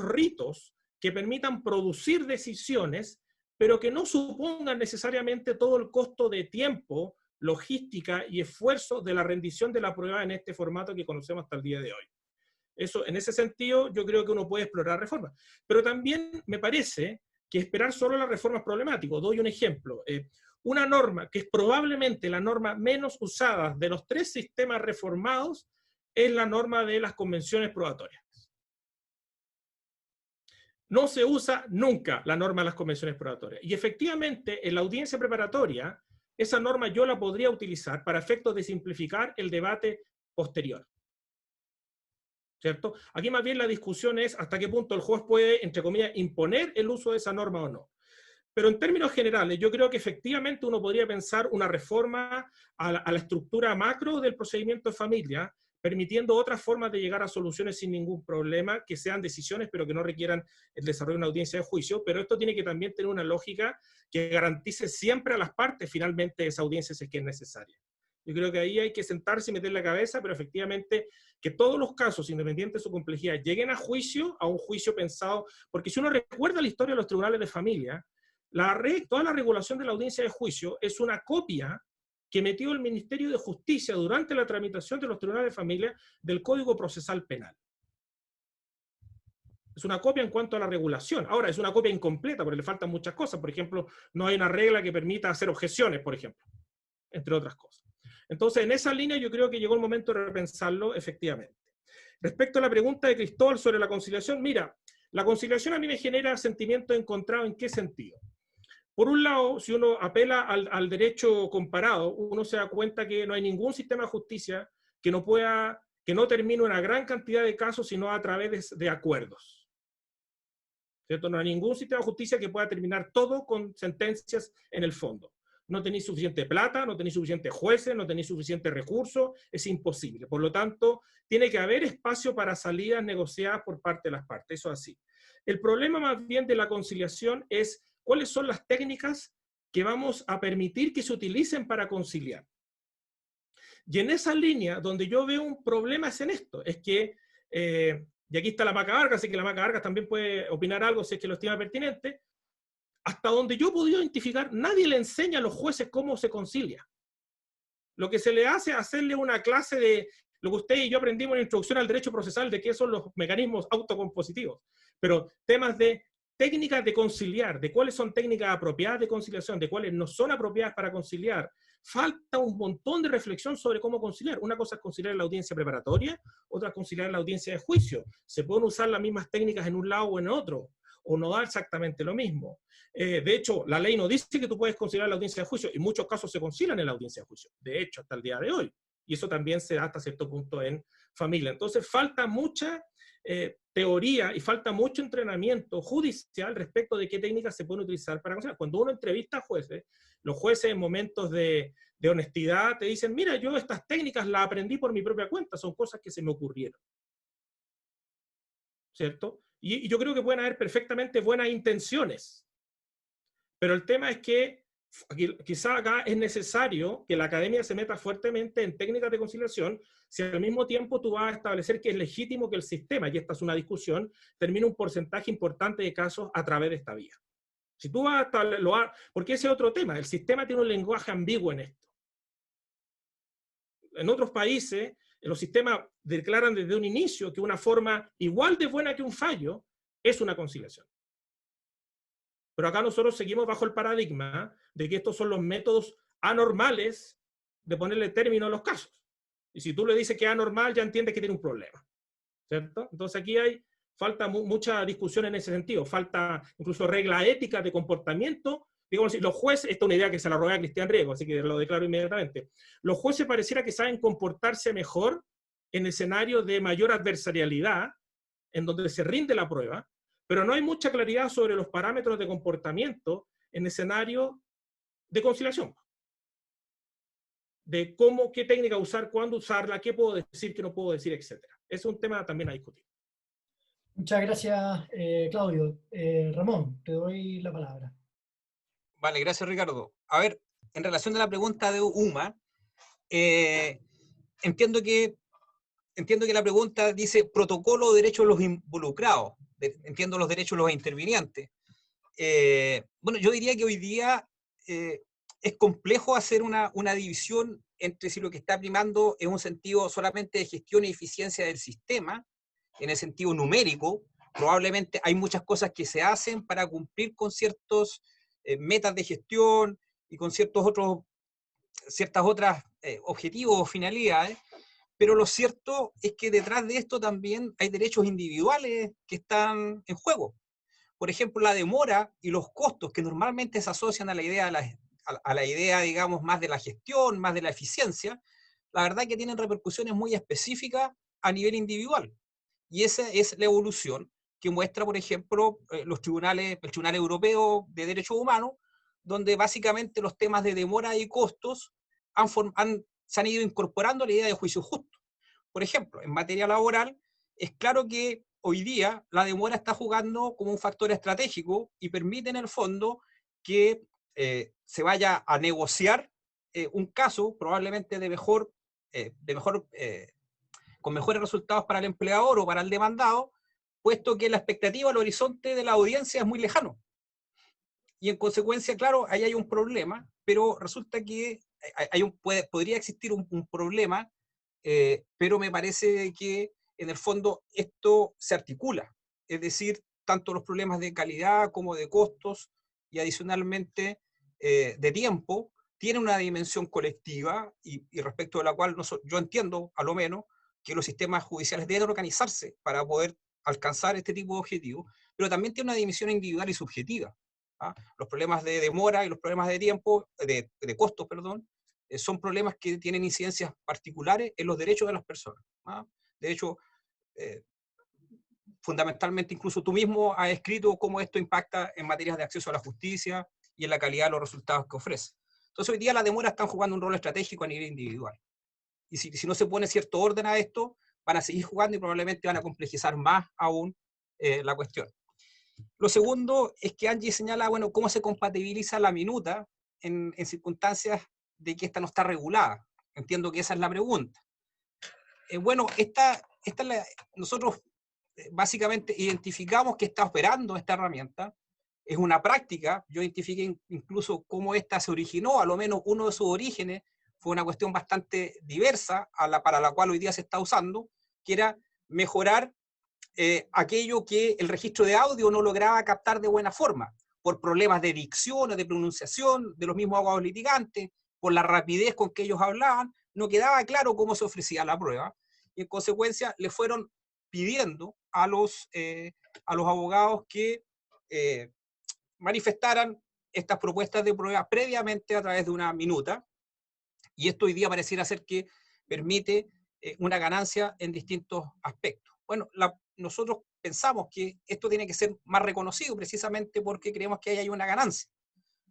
ritos que permitan producir decisiones, pero que no supongan necesariamente todo el costo de tiempo, logística y esfuerzo de la rendición de la prueba en este formato que conocemos hasta el día de hoy? Eso, en ese sentido, yo creo que uno puede explorar reformas. Pero también me parece que esperar solo la reforma es problemático. Doy un ejemplo. Una norma que es probablemente la norma menos usada de los 3 sistemas reformados es la norma de las convenciones probatorias. No se usa nunca la norma de las convenciones probatorias. Y efectivamente, en la audiencia preparatoria, esa norma yo la podría utilizar para efectos de simplificar el debate posterior. ¿cierto? Aquí más bien la discusión es hasta qué punto el juez puede, entre comillas, imponer el uso de esa norma o no. Pero en términos generales, yo creo que efectivamente uno podría pensar una reforma a la estructura macro del procedimiento de familia, permitiendo otras formas de llegar a soluciones sin ningún problema, que sean decisiones, pero que no requieran el desarrollo de una audiencia de juicio. Pero esto tiene que también tener una lógica que garantice siempre a las partes finalmente esa audiencia si es que es necesaria. Yo creo que ahí hay que sentarse y meter la cabeza, pero efectivamente que todos los casos, independiente de su complejidad, lleguen a juicio, a un juicio pensado, porque si uno recuerda la historia de los tribunales de familia, toda la regulación de la audiencia de juicio es una copia que metió el Ministerio de Justicia durante la tramitación de los tribunales de familia del Código Procesal Penal. Es una copia en cuanto a la regulación. Ahora, es una copia incompleta porque le faltan muchas cosas. Por ejemplo, no hay una regla que permita hacer objeciones, por ejemplo, entre otras cosas. Entonces, en esa línea yo creo que llegó el momento de repensarlo efectivamente. Respecto a la pregunta de Cristóbal sobre la conciliación, mira, la conciliación a mí me genera sentimientos encontrados. ¿En qué sentido? Por un lado, si uno apela al derecho comparado, uno se da cuenta que no hay ningún sistema de justicia que no termine una gran cantidad de casos sino a través de acuerdos. ¿Cierto? No hay ningún sistema de justicia que pueda terminar todo con sentencias en el fondo. No tenéis suficiente plata, no tenéis suficientes jueces, no tenéis suficiente recursos, es imposible. Por lo tanto, tiene que haber espacio para salidas negociadas por parte de las partes, eso así. El problema más bien de la conciliación es cuáles son las técnicas que vamos a permitir que se utilicen para conciliar. Y en esa línea, donde yo veo un problema es en esto, es que, y aquí está la Maca Vargas, así que la Maca Vargas también puede opinar algo si es que lo estima pertinente, hasta donde yo he podido identificar, nadie le enseña a los jueces cómo se concilia. Lo que se le hace es hacerle una clase de lo que usted y yo aprendimos en la introducción al derecho procesal, de qué son los mecanismos autocompositivos, pero temas de técnicas de conciliar, de cuáles son técnicas apropiadas de conciliación, de cuáles no son apropiadas para conciliar. Falta un montón de reflexión sobre cómo conciliar. Una cosa es conciliar en la audiencia preparatoria, otra es conciliar en la audiencia de juicio. Se pueden usar las mismas técnicas en un lado o en otro, o no da exactamente lo mismo. De hecho, la ley no dice que tú puedes conciliar en la audiencia de juicio, y muchos casos se concilian en la audiencia de juicio, de hecho, hasta el día de hoy. Y eso también se da hasta cierto punto en familia. Entonces, falta mucha teoría y falta mucho entrenamiento judicial respecto de qué técnicas se pueden utilizar para conciliar. Cuando uno entrevista a jueces, los jueces en momentos de honestidad te dicen, mira, yo estas técnicas las aprendí por mi propia cuenta, son cosas que se me ocurrieron. ¿Cierto? Y yo creo que pueden haber perfectamente buenas intenciones, pero el tema es que quizá acá es necesario que la academia se meta fuertemente en técnicas de conciliación, si al mismo tiempo tú vas a establecer que es legítimo que el sistema, y esta es una discusión, termine un porcentaje importante de casos a través de esta vía. Si tú vas a porque ese es otro tema, el sistema tiene un lenguaje ambiguo en esto. En otros países, los sistemas declaran desde un inicio que una forma igual de buena que un fallo es una conciliación. Pero acá nosotros seguimos bajo el paradigma de que estos son los métodos anormales de ponerle término a los casos. Y si tú le dices que es anormal, ya entiendes que tiene un problema. ¿Cierto? Entonces aquí falta mucha discusión en ese sentido. Falta incluso reglas éticas de comportamiento. Digamos, los jueces, esta es una idea que se la robé a Cristian Riego, así que lo declaro inmediatamente. Los jueces pareciera que saben comportarse mejor en escenarios de mayor adversarialidad, en donde se rinde la prueba, pero no hay mucha claridad sobre los parámetros de comportamiento en escenario de conciliación. De qué técnica usar, cuándo usarla, qué puedo decir, qué no puedo decir, etc. Es un tema también a discutir. Muchas gracias, Claudio. Ramón, te doy la palabra. Vale, gracias, Ricardo. A ver, en relación a la pregunta de Uma, entiendo que la pregunta dice protocolo de derechos de los involucrados. Entiendo los derechos de los intervinientes. Bueno, yo diría que hoy día es complejo hacer una división entre si lo que está primando es un sentido solamente de gestión y eficiencia del sistema, en el sentido numérico. Probablemente hay muchas cosas que se hacen para cumplir con ciertos metas de gestión y con ciertas otras objetivos o finalidades, pero lo cierto es que detrás de esto también hay derechos individuales que están en juego. Por ejemplo, la demora y los costos que normalmente se asocian a la idea, digamos, más de la gestión, más de la eficiencia, la verdad que tienen repercusiones muy específicas a nivel individual. Y esa es la evolución que muestra, por ejemplo, el Tribunal Europeo de Derechos Humanos, donde básicamente los temas de demora y costos se han ido incorporando a la idea de juicio justo. Por ejemplo, en materia laboral, es claro que hoy día la demora está jugando como un factor estratégico y permite en el fondo que se vaya a negociar un caso probablemente con mejores resultados para el empleador o para el demandado, puesto que la expectativa, el horizonte de la audiencia es muy lejano. Y en consecuencia, claro, ahí hay un problema, pero resulta que podría existir un problema, pero me parece que en el fondo esto se articula. Es decir, tanto los problemas de calidad como de costos y adicionalmente de tiempo tienen una dimensión colectiva y respecto de la cual yo entiendo, a lo menos, que los sistemas judiciales deben organizarse para poder alcanzar este tipo de objetivos, pero también tiene una dimensión individual y subjetiva. ¿Ah? Los problemas de demora y los problemas de tiempo, de costos, perdón, son problemas que tienen incidencias particulares en los derechos de las personas. ¿Ah? De hecho, fundamentalmente incluso tú mismo has escrito cómo esto impacta en materias de acceso a la justicia y en la calidad de los resultados que ofrece. Entonces hoy día las demoras están jugando un rol estratégico a nivel individual. Y si no se pone cierto orden a esto, van a seguir jugando y probablemente van a complejizar más aún la cuestión. Lo segundo es que Angie señala, bueno, cómo se compatibiliza la minuta en circunstancias de que esta no está regulada. Entiendo que esa es la pregunta. Bueno, nosotros básicamente identificamos que está operando esta herramienta. Es una práctica. Yo identifiqué incluso cómo esta se originó, a lo menos uno de sus orígenes fue una cuestión bastante diversa para la cual hoy día se está usando, que era mejorar aquello que el registro de audio no lograba captar de buena forma, por problemas de dicción o de pronunciación de los mismos abogados litigantes, por la rapidez con que ellos hablaban, no quedaba claro cómo se ofrecía la prueba, y en consecuencia le fueron pidiendo a los abogados que manifestaran estas propuestas de prueba previamente a través de una minuta, y esto hoy día pareciera ser que permite una ganancia en distintos aspectos. Bueno, nosotros pensamos que esto tiene que ser más reconocido precisamente porque creemos que ahí hay una ganancia.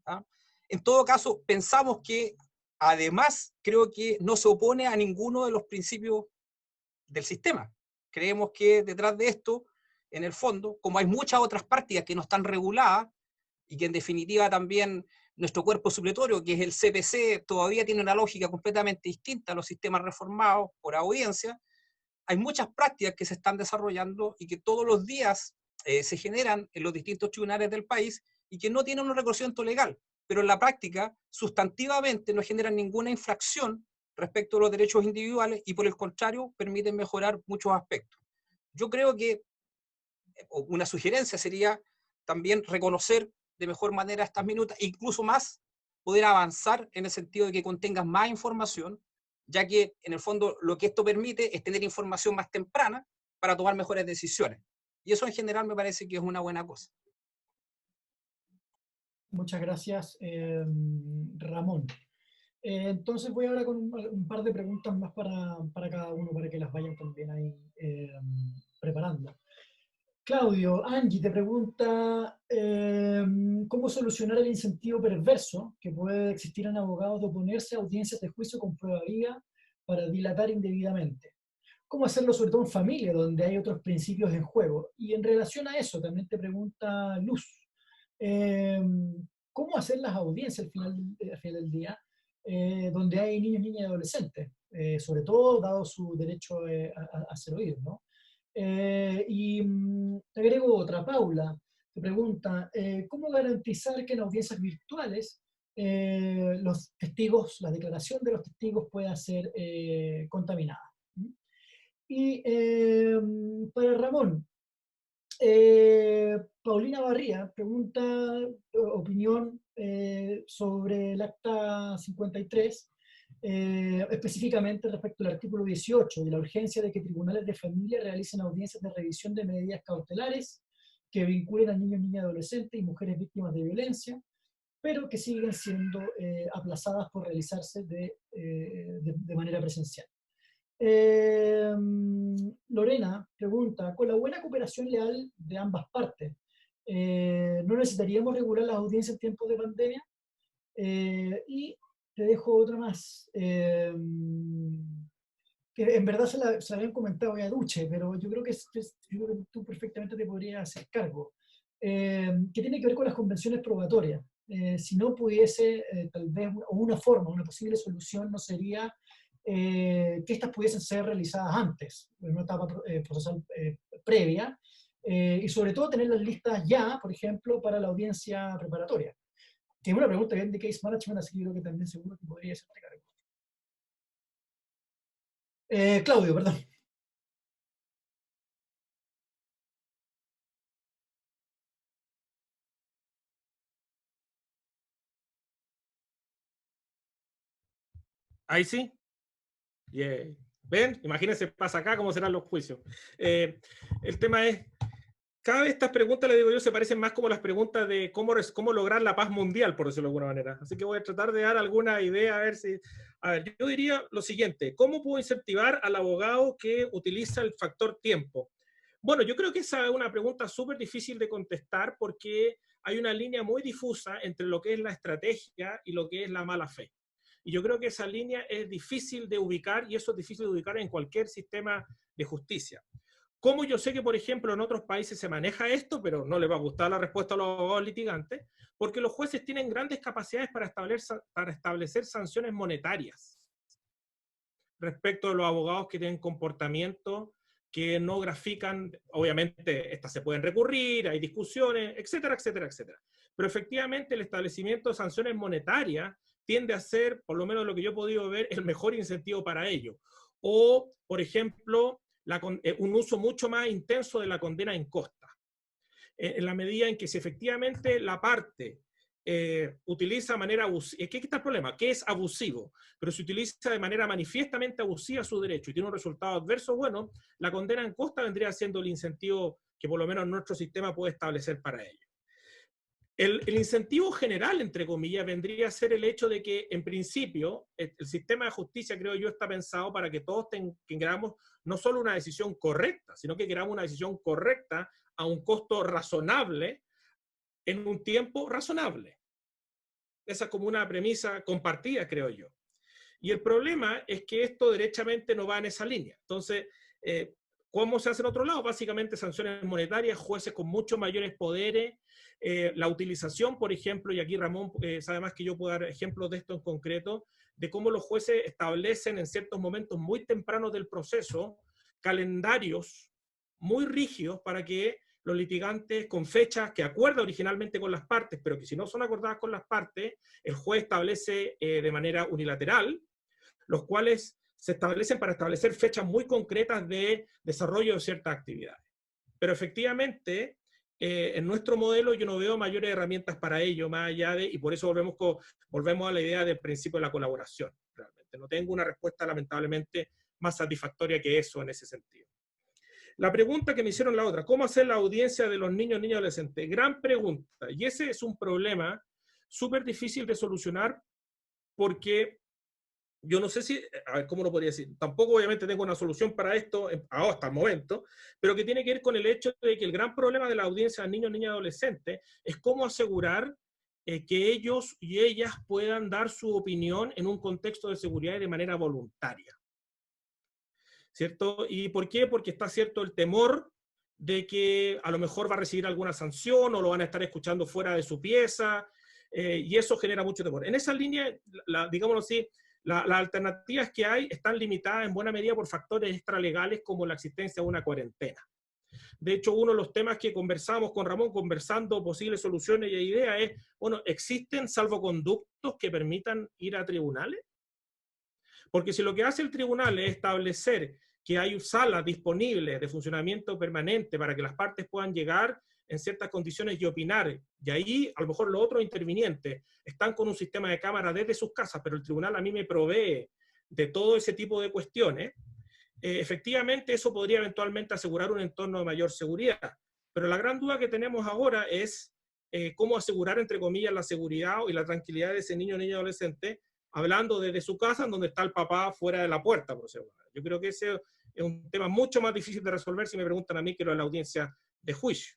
¿Ah? En todo caso, pensamos que además creo que no se opone a ninguno de los principios del sistema. Creemos que detrás de esto, en el fondo, como hay muchas otras prácticas que no están reguladas y que en definitiva también nuestro cuerpo supletorio, que es el CPC, todavía tiene una lógica completamente distinta a los sistemas reformados por audiencia, hay muchas prácticas que se están desarrollando y que todos los días se generan en los distintos tribunales del país y que no tienen un reconocimiento legal, pero en la práctica sustantivamente no generan ninguna infracción respecto a los derechos individuales y por el contrario permiten mejorar muchos aspectos. Yo creo que una sugerencia sería también reconocer de mejor manera estas minutas, e incluso más poder avanzar en el sentido de que contengan más información, ya que en el fondo lo que esto permite es tener información más temprana para tomar mejores decisiones. Y eso en general me parece que es una buena cosa. Muchas gracias, Ramón. Entonces voy ahora con un par de preguntas más para cada uno, para que las vayan también ahí preparando. Claudio, Angie te pregunta cómo solucionar el incentivo perverso que puede existir en abogados de oponerse a audiencias de juicio con prueba viva para dilatar indebidamente. ¿Cómo hacerlo sobre todo en familia, donde hay otros principios en juego? Y en relación a eso, también te pregunta Luz, ¿cómo hacer las audiencias al final del día, donde hay niños, niñas y adolescentes? Sobre todo, dado su derecho a ser oídos, ¿no? Te agrego otra, Paula, te pregunta, ¿cómo garantizar que en audiencias virtuales los testigos, la declaración de los testigos pueda ser contaminada? Y para Ramón, Paulina Barría pregunta opinión sobre el acta 53, específicamente respecto al artículo 18 de la urgencia de que tribunales de familia realicen audiencias de revisión de medidas cautelares que vinculen a niños, niñas, adolescentes y mujeres víctimas de violencia, pero que siguen siendo aplazadas por realizarse de manera presencial. Lorena pregunta, con la buena cooperación leal de ambas partes, ¿no necesitaríamos regular las audiencias en tiempos de pandemia? Y te dejo otra más, que en verdad se la habían comentado ya a Duche, pero yo creo que, yo creo que tú perfectamente te podrías hacer cargo, que tiene que ver con las convenciones probatorias. Si no pudiese, tal vez, o una forma, una posible solución no sería que estas pudiesen ser realizadas antes, en una etapa procesal previa, y sobre todo tenerlas listas ya, por ejemplo, para la audiencia preparatoria. Que es una pregunta bien de case management, así que yo creo que también seguro que podría ser cargo. Claudio, perdón. Ahí sí. Yeah. ¿Ven? Imagínense, pasa acá cómo serán los juicios. El tema es, cada vez estas preguntas, le digo yo, se parecen más como las preguntas de cómo lograr la paz mundial, por decirlo de alguna manera. Así que voy a tratar de dar alguna idea, a ver si... A ver, yo diría lo siguiente, ¿cómo puedo incentivar al abogado que utiliza el factor tiempo? Bueno, yo creo que esa es una pregunta súper difícil de contestar porque hay una línea muy difusa entre lo que es la estrategia y lo que es la mala fe. Y yo creo que esa línea es difícil de ubicar, y eso es difícil de ubicar en cualquier sistema de justicia. ¿Cómo yo sé que, por ejemplo, en otros países se maneja esto, pero no les va a gustar la respuesta a los abogados litigantes? Porque los jueces tienen grandes capacidades para establecer sanciones monetarias respecto a los abogados que tienen comportamiento que no grafican, obviamente estas se pueden recurrir, hay discusiones, etcétera, etcétera, etcétera. Pero efectivamente el establecimiento de sanciones monetarias tiende a ser, por lo menos lo que yo he podido ver, el mejor incentivo para ello. O, por ejemplo, un uso mucho más intenso de la condena en costa. En la medida en que si efectivamente la parte utiliza de manera abusiva, ¿qué está el problema? Que es abusivo, pero si utiliza de manera manifiestamente abusiva su derecho y tiene un resultado adverso, bueno, la condena en costa vendría siendo el incentivo que por lo menos nuestro sistema puede establecer para ello. El incentivo general, entre comillas, vendría a ser el hecho de que, en principio, el sistema de justicia, creo yo, está pensado para que todos queramos no solo una decisión correcta, sino que queramos una decisión correcta a un costo razonable en un tiempo razonable. Esa es como una premisa compartida, creo yo. Y el problema es que esto derechamente no va en esa línea. Entonces, ¿cómo se hace en otro lado? Básicamente sanciones monetarias, jueces con muchos mayores poderes, la utilización, por ejemplo, y aquí Ramón sabe más que yo puedo dar ejemplos de esto en concreto, de cómo los jueces establecen en ciertos momentos muy tempranos del proceso calendarios muy rígidos para que los litigantes con fechas que acuerda originalmente con las partes, pero que si no son acordadas con las partes, el juez establece de manera unilateral, los cuales se establecen para establecer fechas muy concretas de desarrollo de ciertas actividades. Pero efectivamente, en nuestro modelo yo no veo mayores herramientas para ello, más allá de, y por eso volvemos a la idea del principio de la colaboración. Realmente no tengo una respuesta lamentablemente más satisfactoria que eso en ese sentido. La pregunta que me hicieron la otra, ¿cómo hacer la audiencia de los niños, niñas y adolescentes? Gran pregunta, y ese es un problema súper difícil de solucionar porque yo no sé si, a ver, ¿cómo lo podría decir? Tampoco obviamente tengo una solución para esto hasta el momento, pero que tiene que ver con el hecho de que el gran problema de la audiencia de niños, niñas y adolescentes es cómo asegurar que ellos y ellas puedan dar su opinión en un contexto de seguridad y de manera voluntaria. ¿Cierto? ¿Y por qué? Porque está cierto el temor de que a lo mejor va a recibir alguna sanción o lo van a estar escuchando fuera de su pieza, y eso genera mucho temor. En esa línea, digámoslo así, las alternativas que hay están limitadas en buena medida por factores extralegales como la existencia de una cuarentena. De hecho, uno de los temas que conversamos con Ramón, conversando posibles soluciones y ideas, es, bueno, ¿existen salvoconductos que permitan ir a tribunales? Porque si lo que hace el tribunal es establecer que hay salas disponibles de funcionamiento permanente para que las partes puedan llegar en ciertas condiciones y opinar, y ahí a lo mejor los otros intervinientes están con un sistema de cámara desde sus casas, pero el tribunal a mí me provee de todo ese tipo de cuestiones, efectivamente eso podría eventualmente asegurar un entorno de mayor seguridad. Pero la gran duda que tenemos ahora es cómo asegurar, entre comillas, la seguridad y la tranquilidad de ese niño o niña adolescente hablando desde su casa, en donde está el papá fuera de la puerta, por ejemplo. Yo creo que ese es un tema mucho más difícil de resolver si me preguntan a mí que lo de la audiencia de juicio.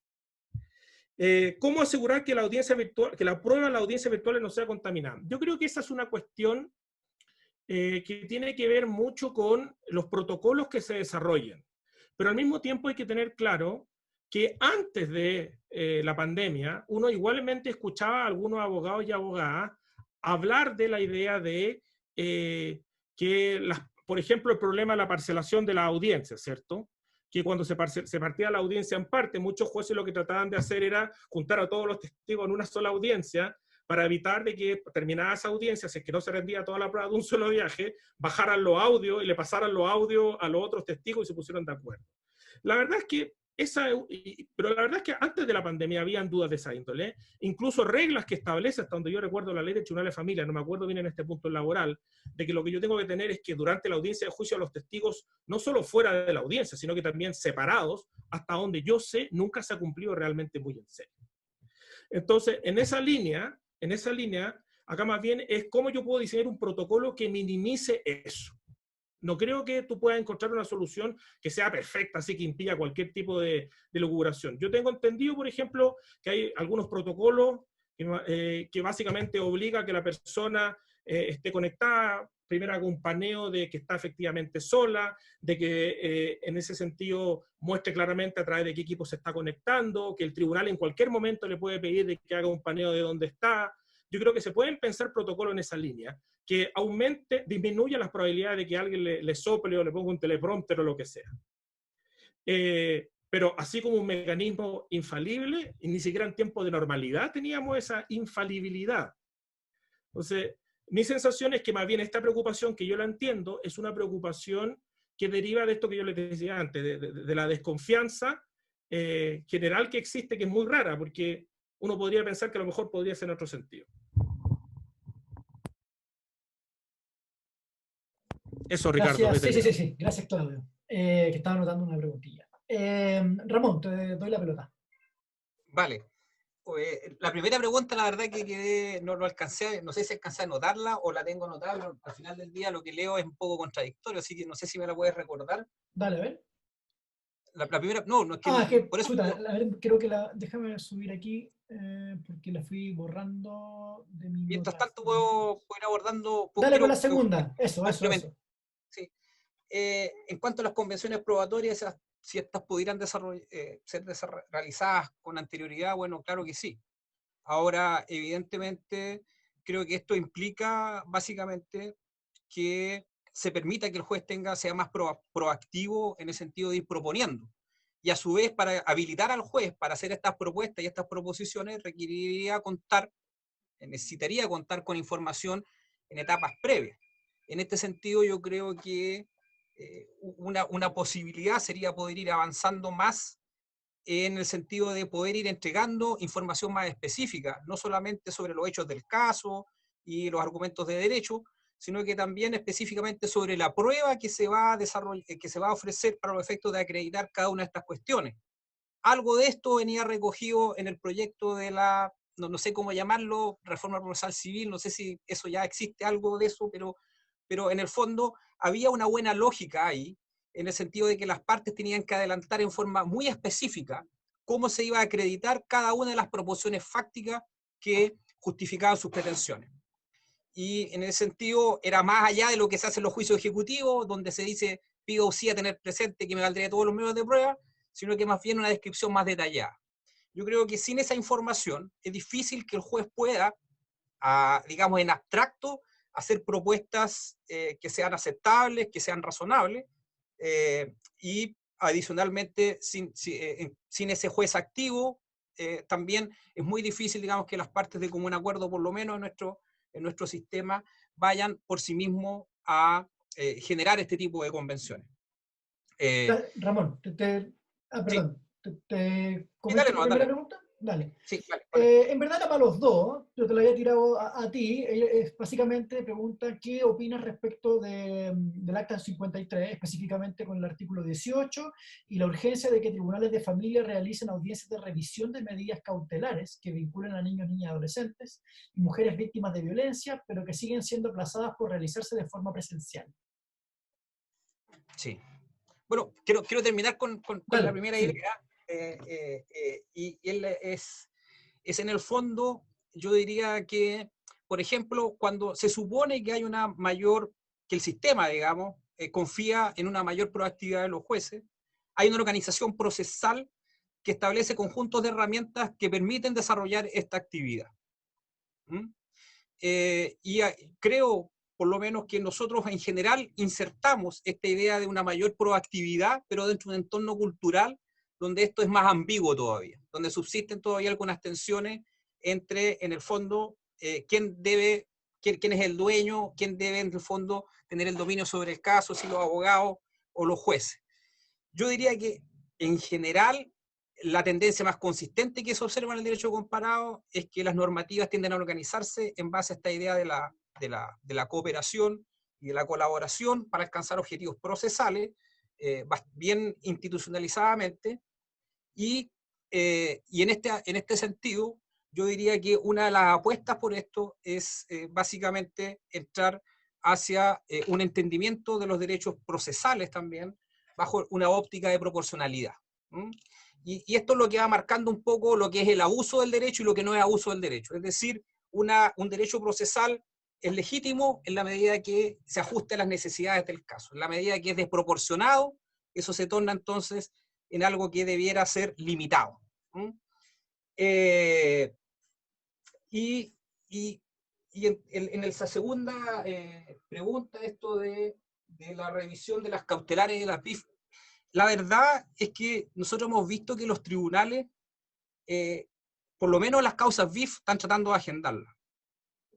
¿Cómo asegurar que la audiencia virtual, que la prueba en las audiencias virtuales no sea contaminada? Yo creo que esa es una cuestión que tiene que ver mucho con los protocolos que se desarrollan. Pero al mismo tiempo hay que tener claro que antes de la pandemia, uno igualmente escuchaba a algunos abogados y abogadas hablar de la idea de por ejemplo, el problema de la parcelación de la audiencia, ¿cierto? Que cuando se partía la audiencia en parte, muchos jueces lo que trataban de hacer era juntar a todos los testigos en una sola audiencia para evitar de que terminada esa audiencia, si es que no se rendía toda la prueba de un solo viaje, bajaran los audios y le pasaran los audios a los otros testigos y se pusieron de acuerdo. La verdad es que pero la verdad es que antes de la pandemia habían dudas de esa índole, incluso reglas que establece, hasta donde yo recuerdo la ley de tribunales de familia, no me acuerdo bien en este punto laboral, de que lo que yo tengo que tener es que durante la audiencia de juicio los testigos, no solo fuera de la audiencia, sino que también separados, hasta donde yo sé, nunca se ha cumplido realmente muy en serio. Entonces, en esa línea, acá más bien es cómo yo puedo diseñar un protocolo que minimice eso. No creo que tú puedas encontrar una solución que sea perfecta, así que impida cualquier tipo de lucubración. Yo tengo entendido, por ejemplo, que hay algunos protocolos que básicamente obliga a que la persona esté conectada, primero haga un paneo de que está efectivamente sola, de que en ese sentido muestre claramente a través de qué equipo se está conectando, que el tribunal en cualquier momento le puede pedir de que haga un paneo de dónde está. Yo creo que se pueden pensar protocolos en esa línea, que disminuya las probabilidades de que alguien le sople o le ponga un teleprompter o lo que sea. Pero así como un mecanismo infalible, y ni siquiera en tiempos de normalidad teníamos esa infalibilidad. Entonces, mi sensación es que más bien esta preocupación, que yo la entiendo, es una preocupación que deriva de esto que yo les decía antes, de la desconfianza general que existe, que es muy rara, porque uno podría pensar que a lo mejor podría ser en otro sentido. Eso, Ricardo. Gracias. Sí. Gracias, Claudio. Que estaba anotando una preguntilla. Ramón, te doy la pelota. Vale. La primera pregunta, la verdad que no alcancé, no sé si alcancé a anotarla o la tengo anotada, pero al final del día lo que leo es un poco contradictorio, así que no sé si me la puedes recordar. Dale, a ver. La primera, no es que... por eso, puta, a ver, creo que déjame subir aquí, porque la fui borrando de mi Mientras nota. tanto puedo ir abordando... Dale con la segunda, eso. Sí. En cuanto a las convenciones probatorias, si estas pudieran ser realizadas con anterioridad, bueno, claro que sí. Ahora, evidentemente, creo que esto implica básicamente que se permita que el juez sea más proactivo en el sentido de ir proponiendo. Y a su vez, para habilitar al juez para hacer estas propuestas y estas proposiciones, necesitaría contar con información en etapas previas. En este sentido, yo creo que una posibilidad sería poder ir avanzando más en el sentido de poder ir entregando información más específica, no solamente sobre los hechos del caso y los argumentos de derecho, sino que también específicamente sobre la prueba que se va a ofrecer para los efectos de acreditar cada una de estas cuestiones. Algo de esto venía recogido en el proyecto de no sé cómo llamarlo, reforma procesal civil, no sé si eso ya existe algo de eso, pero en el fondo había una buena lógica ahí, en el sentido de que las partes tenían que adelantar en forma muy específica cómo se iba a acreditar cada una de las proposiciones fácticas que justificaban sus pretensiones. Y en ese sentido era más allá de lo que se hace en los juicios ejecutivos, donde se dice, pido sí a tener presente que me valdría todos los medios de prueba, sino que más bien una descripción más detallada. Yo creo que sin esa información es difícil que el juez pueda, digamos en abstracto, hacer propuestas que sean aceptables, que sean razonables, y adicionalmente sin ese juez activo, también es muy difícil, digamos, que las partes de común acuerdo, por lo menos en nuestro sistema, vayan por sí mismos a generar este tipo de convenciones. Ramón, perdón, ¿te comento dale, la primera pregunta? Dale. Sí, vale. En verdad era para los dos, yo te lo había tirado a ti. Básicamente pregunta qué opinas respecto del Acta 53, específicamente con el artículo 18 y la urgencia de que tribunales de familia realicen audiencias de revisión de medidas cautelares que vinculen a niños, niñas y adolescentes y mujeres víctimas de violencia, pero que siguen siendo aplazadas por realizarse de forma presencial. Sí. Bueno, quiero terminar con la Dale, primera sí. idea. Y él es en el fondo, yo diría que, por ejemplo, cuando se supone que hay una mayor, que el sistema, digamos, confía en una mayor proactividad de los jueces, hay una organización procesal que establece conjuntos de herramientas que permiten desarrollar esta actividad. ¿Mm? Creo, por lo menos, que nosotros en general insertamos esta idea de una mayor proactividad, pero dentro de un entorno cultural donde esto es más ambiguo todavía, donde subsisten todavía algunas tensiones entre, en el fondo, quién es el dueño, quién debe, en el fondo, tener el dominio sobre el caso, si los abogados o los jueces. Yo diría que, en general, la tendencia más consistente que se observa en el derecho comparado es que las normativas tienden a organizarse en base a esta idea de la cooperación y de la colaboración para alcanzar objetivos procesales, bien institucionalizadamente, y en este sentido, yo diría que una de las apuestas por esto es básicamente entrar hacia un entendimiento de los derechos procesales también, bajo una óptica de proporcionalidad. ¿Mm? Y esto es lo que va marcando un poco lo que es el abuso del derecho y lo que no es abuso del derecho. Es decir, un derecho procesal es legítimo en la medida que se ajuste a las necesidades del caso. En la medida que es desproporcionado, eso se torna entonces en algo que debiera ser limitado. ¿Mm? Eh, y, y, y en esa segunda pregunta, esto de la revisión de las cautelares de las BIF, la verdad es que nosotros hemos visto que los tribunales, por lo menos las causas BIF, están tratando de agendarlas.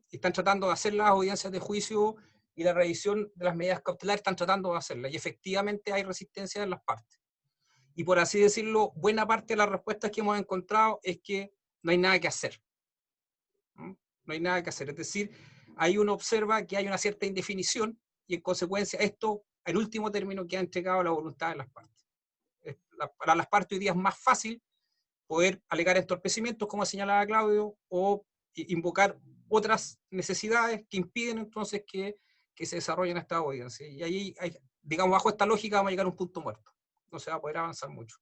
Están tratando de hacer las audiencias de juicio y la revisión de las medidas cautelares, están tratando de hacerlas. Y efectivamente hay resistencia en las partes. Y por así decirlo, buena parte de las respuestas que hemos encontrado es que no hay nada que hacer. ¿No? No hay nada que hacer. Es decir, ahí uno observa que hay una cierta indefinición y en consecuencia esto, el último término que ha entregado la voluntad de las partes. Para las partes hoy día es más fácil poder alegar entorpecimientos, como señalaba Claudio, o invocar otras necesidades que impiden entonces que se desarrollen estas audiencias. Y ahí, digamos, bajo esta lógica vamos a llegar a un punto muerto. No se va a poder avanzar mucho.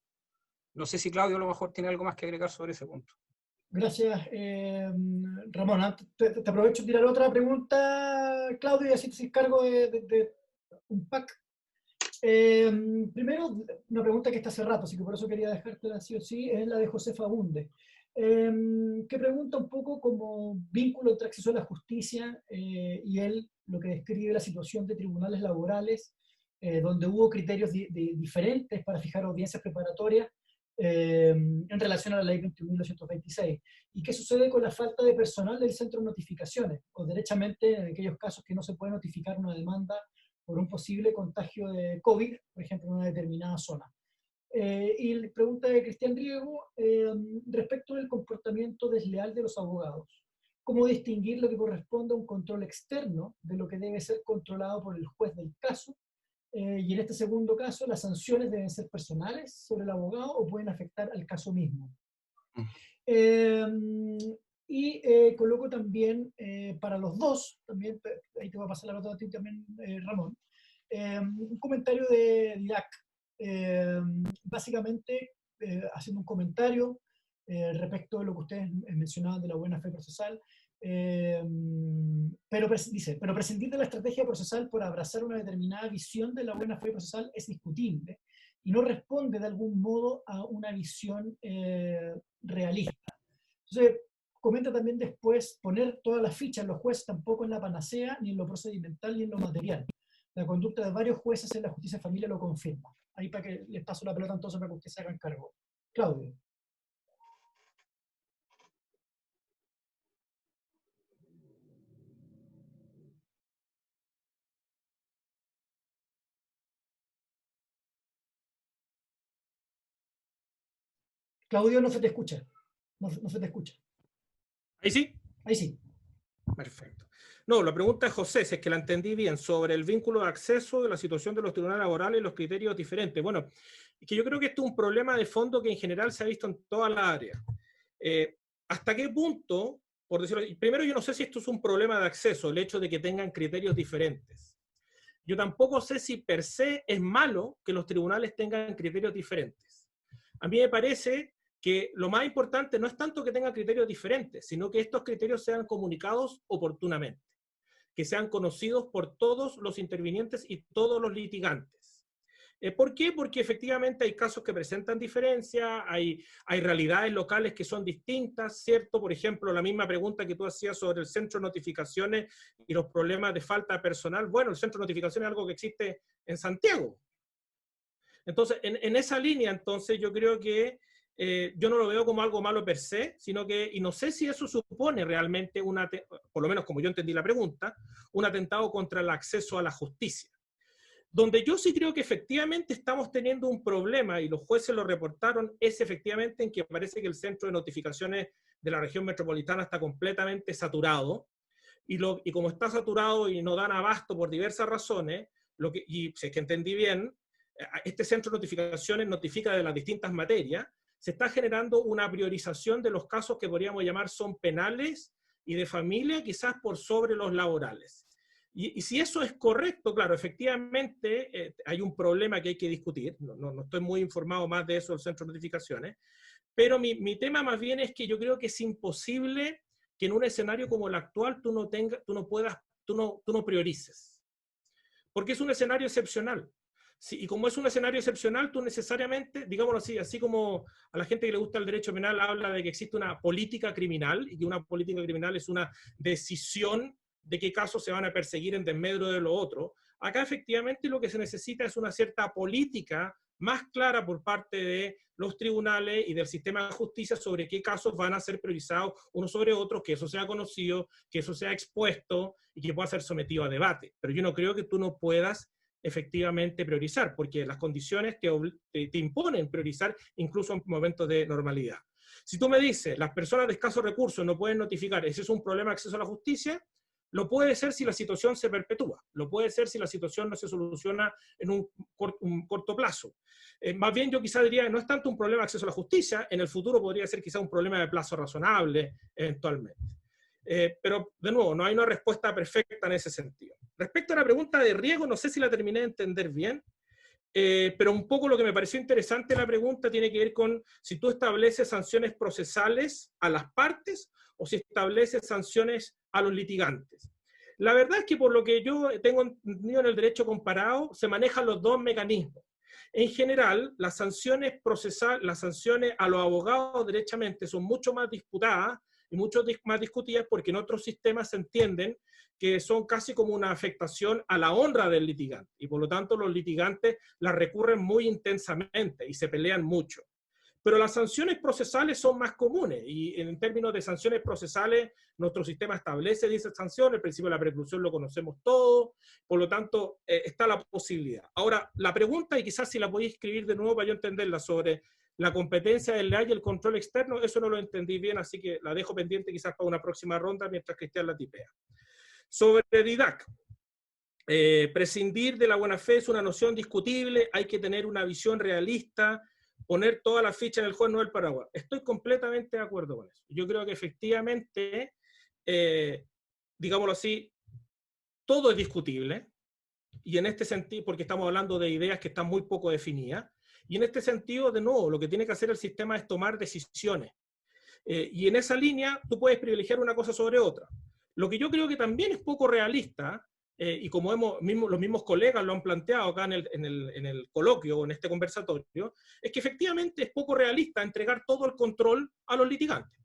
No sé si Claudio a lo mejor tiene algo más que agregar sobre ese punto. Gracias, Ramón. Te aprovecho de tirar otra pregunta, Claudio, y así te cargo de un pack. Primero, una pregunta que está hace rato, así que por eso quería dejártela sí o sí, es la de José Fagunde, que pregunta un poco como vínculo entre acceso a la justicia y él lo que describe la situación de tribunales laborales, donde hubo criterios diferentes para fijar audiencias preparatorias en relación a la ley 21.226. ¿Y qué sucede con la falta de personal del centro de notificaciones? O derechamente en aquellos casos que no se puede notificar una demanda por un posible contagio de COVID, por ejemplo, en una determinada zona. Y la pregunta de Cristian Riego, respecto del comportamiento desleal de los abogados. ¿Cómo distinguir lo que corresponde a un control externo de lo que debe ser controlado por el juez del caso? Y en este segundo caso, ¿las sanciones deben ser personales sobre el abogado o pueden afectar al caso mismo? Coloco también para los dos, también, ahí te voy a pasar la nota a ti también, Ramón, un comentario de Didac, básicamente haciendo un comentario respecto de lo que ustedes mencionaban de la buena fe procesal, dice, pero prescindir de la estrategia procesal por abrazar una determinada visión de la buena fe procesal es discutible y no responde de algún modo a una visión realista. Entonces, comenta también después, poner todas las fichas en los jueces tampoco en la panacea, ni en lo procedimental, ni en lo material. La conducta de varios jueces en la justicia de familia lo confirma. Ahí para que les paso la pelota entonces para que ustedes se hagan cargo. Claudio. Claudio, no se te escucha. no se te escucha. ¿Ahí sí? Ahí sí. Perfecto. No, la pregunta es José, si es que la entendí bien, sobre el vínculo de acceso de la situación de los tribunales laborales y los criterios diferentes. Bueno, es que yo creo que esto es un problema de fondo que en general se ha visto en toda la área. ¿Hasta qué punto, por decirlo así, primero yo no sé si esto es un problema de acceso, el hecho de que tengan criterios diferentes. Yo tampoco sé si per se es malo que los tribunales tengan criterios diferentes. A mí me parece que lo más importante no es tanto que tengan criterios diferentes, sino que estos criterios sean comunicados oportunamente, que sean conocidos por todos los intervinientes y todos los litigantes. ¿Por qué? Porque efectivamente hay casos que presentan diferencia, hay realidades locales que son distintas, ¿cierto? Por ejemplo, la misma pregunta que tú hacías sobre el centro de notificaciones y los problemas de falta de personal. Bueno, el centro de notificaciones es algo que existe en Santiago. Entonces, en esa línea, entonces, yo creo que yo no lo veo como algo malo per se, sino que, y no sé si eso supone realmente, por lo menos como yo entendí la pregunta, un atentado contra el acceso a la justicia. Donde yo sí creo que efectivamente estamos teniendo un problema, y los jueces lo reportaron, es efectivamente en que parece que el centro de notificaciones de la región metropolitana está completamente saturado, y como está saturado y no dan abasto por diversas razones, y si es que entendí bien, este centro de notificaciones notifica de las distintas materias, se está generando una priorización de los casos que podríamos llamar son penales y de familia, quizás por sobre los laborales. Y si eso es correcto, claro, efectivamente hay un problema que hay que discutir, no estoy muy informado más de eso del centro de notificaciones, pero mi tema más bien es que yo creo que es imposible que en un escenario como el actual tú no priorices, porque es un escenario excepcional. Sí, y como es un escenario excepcional, tú necesariamente, digámoslo así como a la gente que le gusta el derecho penal habla de que existe una política criminal, y que una política criminal es una decisión de qué casos se van a perseguir en desmedro de lo otro. Acá efectivamente lo que se necesita es una cierta política más clara por parte de los tribunales y del sistema de justicia sobre qué casos van a ser priorizados unos sobre otros, que eso sea conocido, que eso sea expuesto y que pueda ser sometido a debate. Pero yo no creo que tú no puedas efectivamente priorizar, porque las condiciones te imponen priorizar incluso en momentos de normalidad. Si tú me dices, las personas de escasos recursos no pueden notificar, ese es un problema de acceso a la justicia, lo puede ser si la situación se perpetúa, lo puede ser si la situación no se soluciona en un corto plazo. Más bien yo quizá diría, no es tanto un problema de acceso a la justicia, en el futuro podría ser quizá un problema de plazo razonable eventualmente. Pero, de nuevo, no hay una respuesta perfecta en ese sentido. Respecto a la pregunta de riesgo, no sé si la terminé de entender bien, pero un poco lo que me pareció interesante de la pregunta tiene que ver con si tú estableces sanciones procesales a las partes o si estableces sanciones a los litigantes. La verdad es que por lo que yo tengo entendido en el derecho comparado, se manejan los dos mecanismos. En general, las sanciones procesales, las sanciones a los abogados derechamente son mucho más disputadas y mucho más discutidas porque en otros sistemas se entienden que son casi como una afectación a la honra del litigante y por lo tanto los litigantes las recurren muy intensamente y se pelean mucho. Pero las sanciones procesales son más comunes y en términos de sanciones procesales nuestro sistema establece dicha sanción, el principio de la preclusión lo conocemos todos, por lo tanto está la posibilidad. Ahora, la pregunta, y quizás si la podéis escribir de nuevo para yo entenderla, sobre la competencia del ley y el control externo, eso no lo entendí bien, así que la dejo pendiente quizás para una próxima ronda mientras Cristian la tipea. Sobre DIDAC, prescindir de la buena fe es una noción discutible, hay que tener una visión realista, poner toda la ficha en el juez, no el paraguas. Estoy completamente de acuerdo con eso. Yo creo que efectivamente, digámoslo así, todo es discutible, y en este sentido, porque estamos hablando de ideas que están muy poco definidas, y en este sentido, de nuevo, lo que tiene que hacer el sistema es tomar decisiones. Y en esa línea, tú puedes privilegiar una cosa sobre otra. Lo que yo creo que también es poco realista, y como los mismos colegas lo han planteado acá en el coloquio, en este conversatorio, es que efectivamente es poco realista entregar todo el control a los litigantes.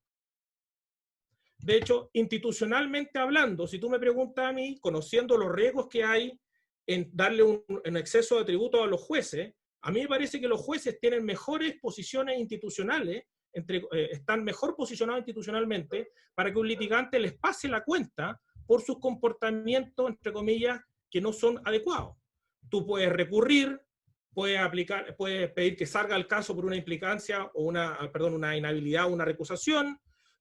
De hecho, institucionalmente hablando, si tú me preguntas a mí, conociendo los riesgos que hay en darle un exceso de tributo a los jueces, a mí me parece que los jueces tienen mejores posiciones institucionales, están mejor posicionados institucionalmente para que un litigante les pase la cuenta por sus comportamientos, entre comillas, que no son adecuados. Tú puedes recurrir, puede pedir que salga el caso por una implicancia o una inhabilidad o una recusación.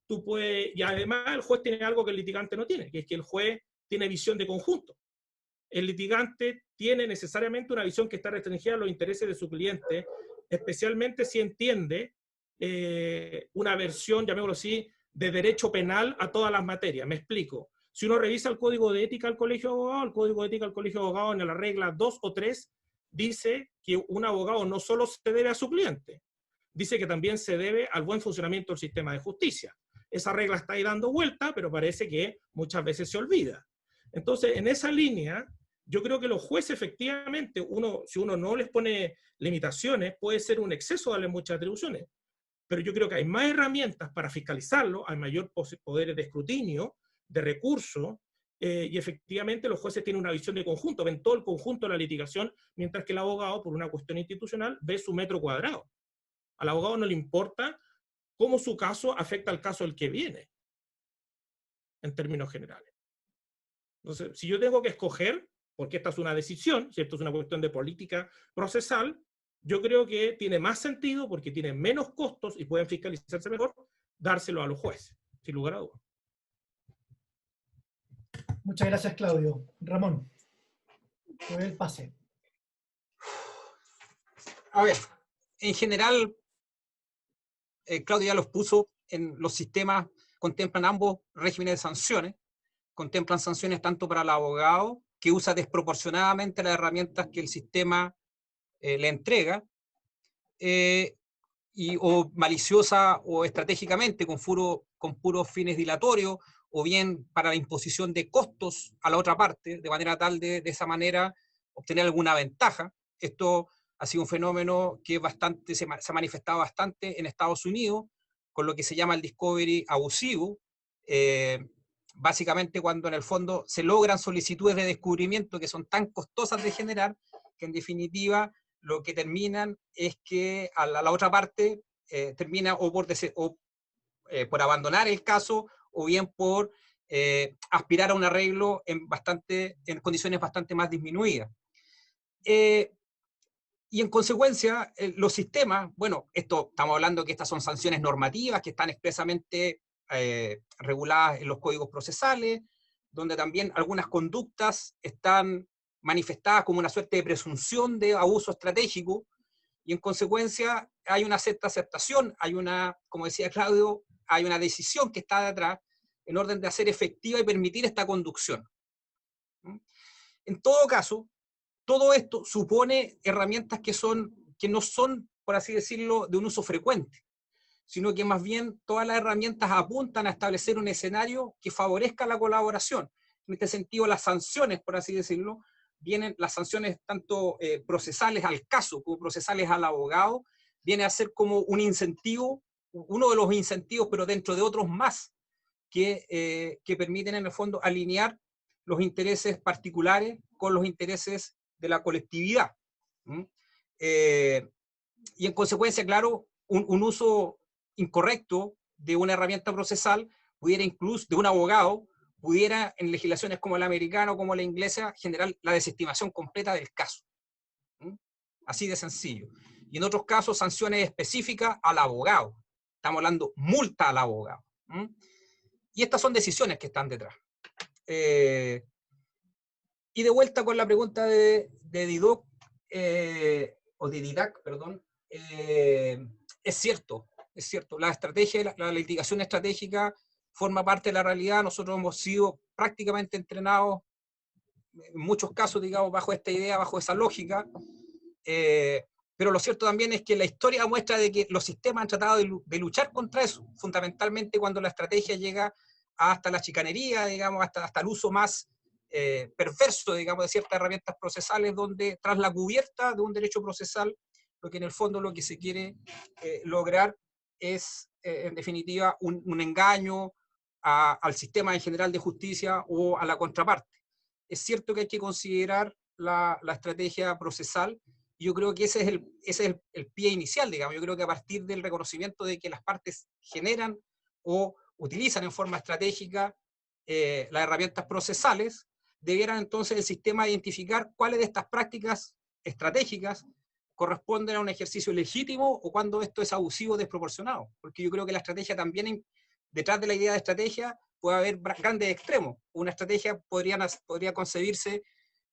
Y además el juez tiene algo que el litigante no tiene, que es que el juez tiene visión de conjunto. El litigante tiene necesariamente una visión que está restringida a los intereses de su cliente, especialmente si entiende una versión, llamémoslo así, de derecho penal a todas las materias. Me explico. Si uno revisa el Código de Ética del Colegio de Abogados, el Código de Ética del Colegio de Abogados en la regla 2 o 3 dice que un abogado no solo se debe a su cliente, dice que también se debe al buen funcionamiento del sistema de justicia. Esa regla está ahí dando vuelta, pero parece que muchas veces se olvida. Entonces, en esa línea, yo creo que los jueces efectivamente, si uno no les pone limitaciones, puede ser un exceso darle muchas atribuciones. Pero yo creo que hay más herramientas para fiscalizarlo, hay mayor poderes de escrutinio, de recurso, y efectivamente los jueces tienen una visión de conjunto, ven todo el conjunto de la litigación, mientras que el abogado, por una cuestión institucional, ve su metro cuadrado. Al abogado no le importa cómo su caso afecta al caso del que viene, en términos generales. Entonces, si yo tengo que escoger, porque esta es una decisión, si esto es una cuestión de política procesal, yo creo que tiene más sentido, porque tiene menos costos y pueden fiscalizarse mejor, dárselo a los jueces, sin lugar a dudas. Muchas gracias, Claudio. Ramón, te doy el pase. A ver, en general, Claudio ya los puso, en los sistemas contemplan ambos regímenes de sanciones, contemplan sanciones tanto para el abogado, que usa desproporcionadamente las herramientas que el sistema le entrega, o maliciosa o estratégicamente, con puros fines dilatorios, o bien para la imposición de costos a la otra parte, de manera tal de esa manera obtener alguna ventaja. Esto ha sido un fenómeno que se ha manifestado bastante en Estados Unidos, con lo que se llama el discovery abusivo, básicamente cuando en el fondo se logran solicitudes de descubrimiento que son tan costosas de generar, que en definitiva lo que terminan es que a la otra parte termina por abandonar el caso, o bien por aspirar a un arreglo en condiciones bastante más disminuidas. Y en consecuencia, los sistemas, bueno, estamos hablando que estas son sanciones normativas que están expresamente reguladas en los códigos procesales, donde también algunas conductas están manifestadas como una suerte de presunción de abuso estratégico, y en consecuencia hay una aceptación, como decía Claudio, hay una decisión que está detrás en orden de hacer efectiva y permitir esta conducción. En todo caso, todo esto supone herramientas que no son, por así decirlo, de un uso frecuente, sino que más bien todas las herramientas apuntan a establecer un escenario que favorezca la colaboración. En este sentido, las sanciones, por así decirlo, las sanciones tanto procesales al caso como procesales al abogado, viene a ser como un incentivo, uno de los incentivos, pero dentro de otros más, que permiten en el fondo alinear los intereses particulares con los intereses de la colectividad. Y en consecuencia, claro, un uso incorrecto de una herramienta procesal pudiera incluso, de un abogado, pudiera en legislaciones como la americana o como la inglesa generar la desestimación completa del caso. Así de sencillo. Y en otros casos, sanciones específicas al abogado. Estamos hablando multa al abogado. Y estas son decisiones que están detrás. Y de vuelta con la pregunta de Didac, perdón, es cierto, la litigación estratégica forma parte de la realidad. Nosotros hemos sido prácticamente entrenados, en muchos casos, digamos, bajo esta idea, bajo esa lógica, pero lo cierto también es que la historia muestra de que los sistemas han tratado de luchar contra eso, fundamentalmente cuando la estrategia llega hasta la chicanería, digamos, hasta el uso más perverso, digamos, de ciertas herramientas procesales, donde tras la cubierta de un derecho procesal, lo que en el fondo lo que se quiere lograr es, en definitiva, un engaño al sistema en general de justicia o a la contraparte. Es cierto que hay que considerar la estrategia procesal, y yo creo que ese es el pie inicial, digamos. Yo creo que a partir del reconocimiento de que las partes generan o utilizan en forma estratégica las herramientas procesales, debieran entonces el sistema identificar cuáles de estas prácticas estratégicas corresponden a un ejercicio legítimo o cuando esto es abusivo o desproporcionado. Porque yo creo que la estrategia también, detrás de la idea de estrategia, puede haber grandes extremos. Una estrategia podría concebirse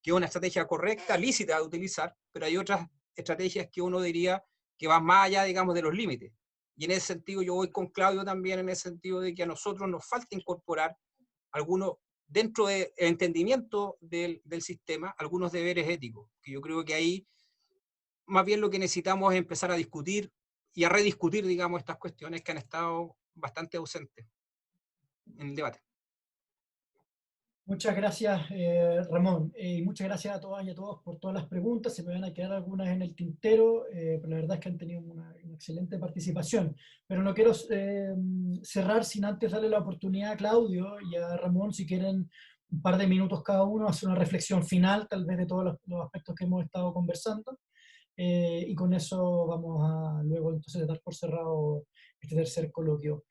que es una estrategia correcta, lícita de utilizar, pero hay otras estrategias que uno diría que van más allá, digamos, de los límites. Y en ese sentido yo voy con Claudio también, en ese sentido de que a nosotros nos falta incorporar algunos, dentro del entendimiento del sistema, algunos deberes éticos, que yo creo que ahí más bien lo que necesitamos es empezar a discutir y a rediscutir, digamos, estas cuestiones que han estado bastante ausentes en el debate. Muchas gracias, Ramón. Y muchas gracias a todas y a todos por todas las preguntas. Se me van a quedar algunas en el tintero, pero la verdad es que han tenido una excelente participación. Pero no quiero cerrar sin antes darle la oportunidad a Claudio y a Ramón, si quieren un par de minutos cada uno, hacer una reflexión final, tal vez de todos los aspectos que hemos estado conversando. Y con eso vamos a luego entonces dar por cerrado este tercer coloquio.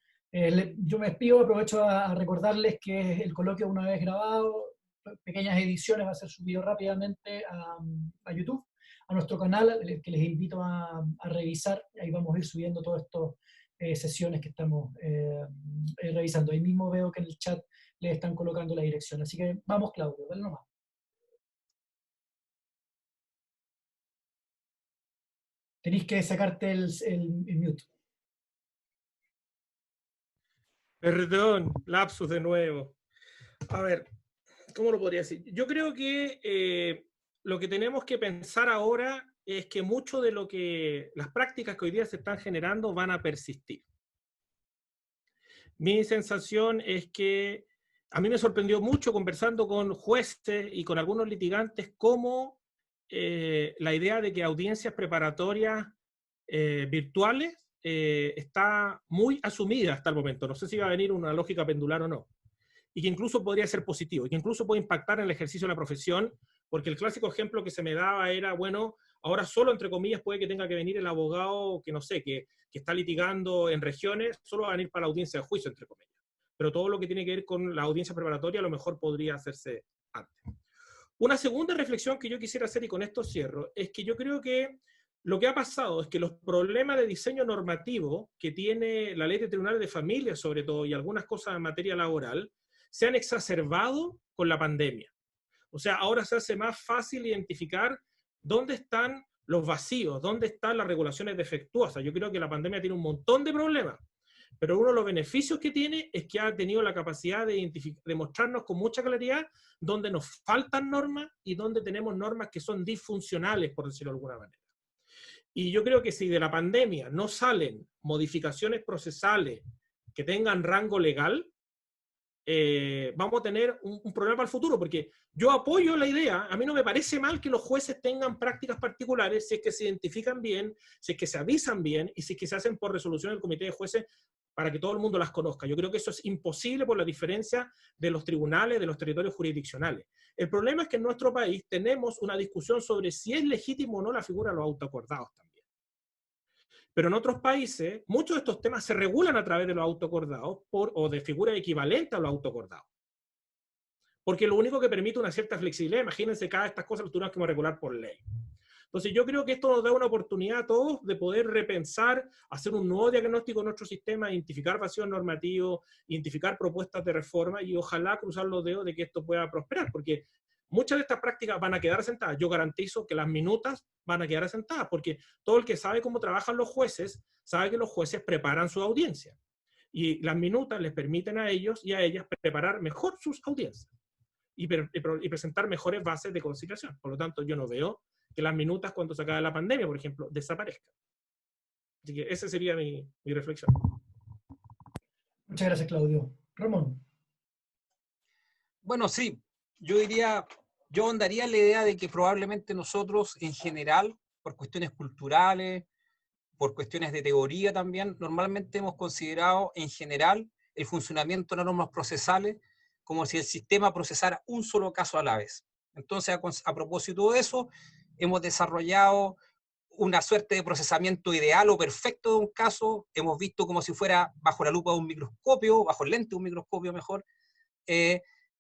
Yo me despido, aprovecho a recordarles que el coloquio una vez grabado, pequeñas ediciones, va a ser subido rápidamente a YouTube, a nuestro canal, que les invito a revisar. Ahí vamos a ir subiendo todas estas sesiones que estamos revisando. Ahí mismo veo que en el chat les están colocando la dirección. Así que vamos, Claudio, dale nomás. Tenéis que sacarte el mute. Perdón, lapsus de nuevo. A ver, ¿cómo lo podría decir? Yo creo que lo que tenemos que pensar ahora es que mucho de lo que las prácticas que hoy día se están generando van a persistir. Mi sensación es que a mí me sorprendió mucho conversando con jueces y con algunos litigantes cómo la idea de que audiencias preparatorias virtuales está muy asumida hasta el momento. No sé si va a venir una lógica pendular o no. Y que incluso podría ser positivo, y que incluso puede impactar en el ejercicio de la profesión, porque el clásico ejemplo que se me daba era, bueno, ahora solo, entre comillas, puede que tenga que venir el abogado que, no sé, que está litigando en regiones, solo va a venir para la audiencia de juicio, entre comillas. Pero todo lo que tiene que ver con la audiencia preparatoria a lo mejor podría hacerse antes. Una segunda reflexión que yo quisiera hacer, y con esto cierro, es que yo creo que lo que ha pasado es que los problemas de diseño normativo que tiene la ley de tribunales de familia, sobre todo, y algunas cosas en materia laboral, se han exacerbado con la pandemia. O sea, ahora se hace más fácil identificar dónde están los vacíos, dónde están las regulaciones defectuosas. Yo creo que la pandemia tiene un montón de problemas, pero uno de los beneficios que tiene es que ha tenido la capacidad de mostrarnos con mucha claridad dónde nos faltan normas y dónde tenemos normas que son disfuncionales, por decirlo de alguna manera. Y yo creo que si de la pandemia no salen modificaciones procesales que tengan rango legal, vamos a tener un problema para el futuro, porque yo apoyo la idea, a mí no me parece mal que los jueces tengan prácticas particulares si es que se identifican bien, si es que se avisan bien y si es que se hacen por resolución del comité de jueces para que todo el mundo las conozca. Yo creo que eso es imposible por la diferencia de los tribunales, de los territorios jurisdiccionales. El problema es que en nuestro país tenemos una discusión sobre si es legítimo o no la figura de los autoacordados también. Pero en otros países, muchos de estos temas se regulan a través de los autoacordados o de figuras equivalentes a los autoacordados. Porque lo único que permite una cierta flexibilidad, imagínense, cada de estas cosas las tuvimos que regular por ley. Entonces yo creo que esto nos da una oportunidad a todos de poder repensar, hacer un nuevo diagnóstico de nuestro sistema, identificar vacíos normativos, identificar propuestas de reforma y ojalá cruzar los dedos de que esto pueda prosperar, porque muchas de estas prácticas van a quedar asentadas. Yo garantizo que las minutas van a quedar asentadas, porque todo el que sabe cómo trabajan los jueces, sabe que los jueces preparan su audiencia. Y las minutas les permiten a ellos y a ellas preparar mejor sus audiencias y presentar mejores bases de conciliación. Por lo tanto, yo no veo que las minutas cuando se acabe la pandemia, por ejemplo, desaparezcan. Así que esa sería mi reflexión. Muchas gracias, Claudio. Ramón. Bueno, sí, yo ahondaría en la idea de que probablemente nosotros en general, por cuestiones culturales, por cuestiones de teoría también, normalmente hemos considerado en general el funcionamiento de normas procesales como si el sistema procesara un solo caso a la vez. Entonces, a propósito de eso, hemos desarrollado una suerte de procesamiento ideal o perfecto de un caso, hemos visto como si fuera bajo la lupa de un microscopio, bajo el lente de un microscopio mejor,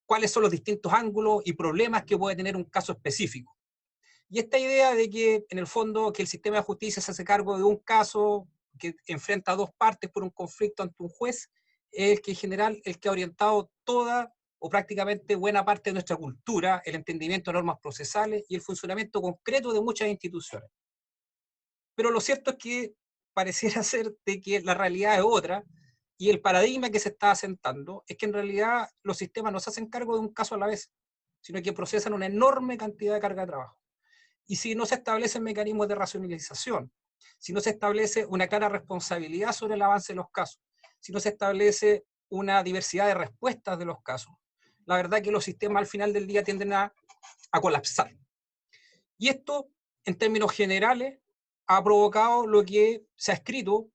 cuáles son los distintos ángulos y problemas que puede tener un caso específico. Y esta idea de que, en el fondo, que el sistema de justicia se hace cargo de un caso que enfrenta a dos partes por un conflicto ante un juez, es el que en general el que ha orientado toda o prácticamente buena parte de nuestra cultura, el entendimiento de normas procesales y el funcionamiento concreto de muchas instituciones. Pero lo cierto es que pareciera ser de que la realidad es otra, y el paradigma que se está asentando es que en realidad los sistemas no se hacen cargo de un caso a la vez, sino que procesan una enorme cantidad de carga de trabajo. Y si no se establecen mecanismos de racionalización, si no se establece una clara responsabilidad sobre el avance de los casos, si no se establece una diversidad de respuestas de los casos, la verdad es que los sistemas al final del día tienden a colapsar. Y esto, en términos generales, ha provocado lo que se ha escrito,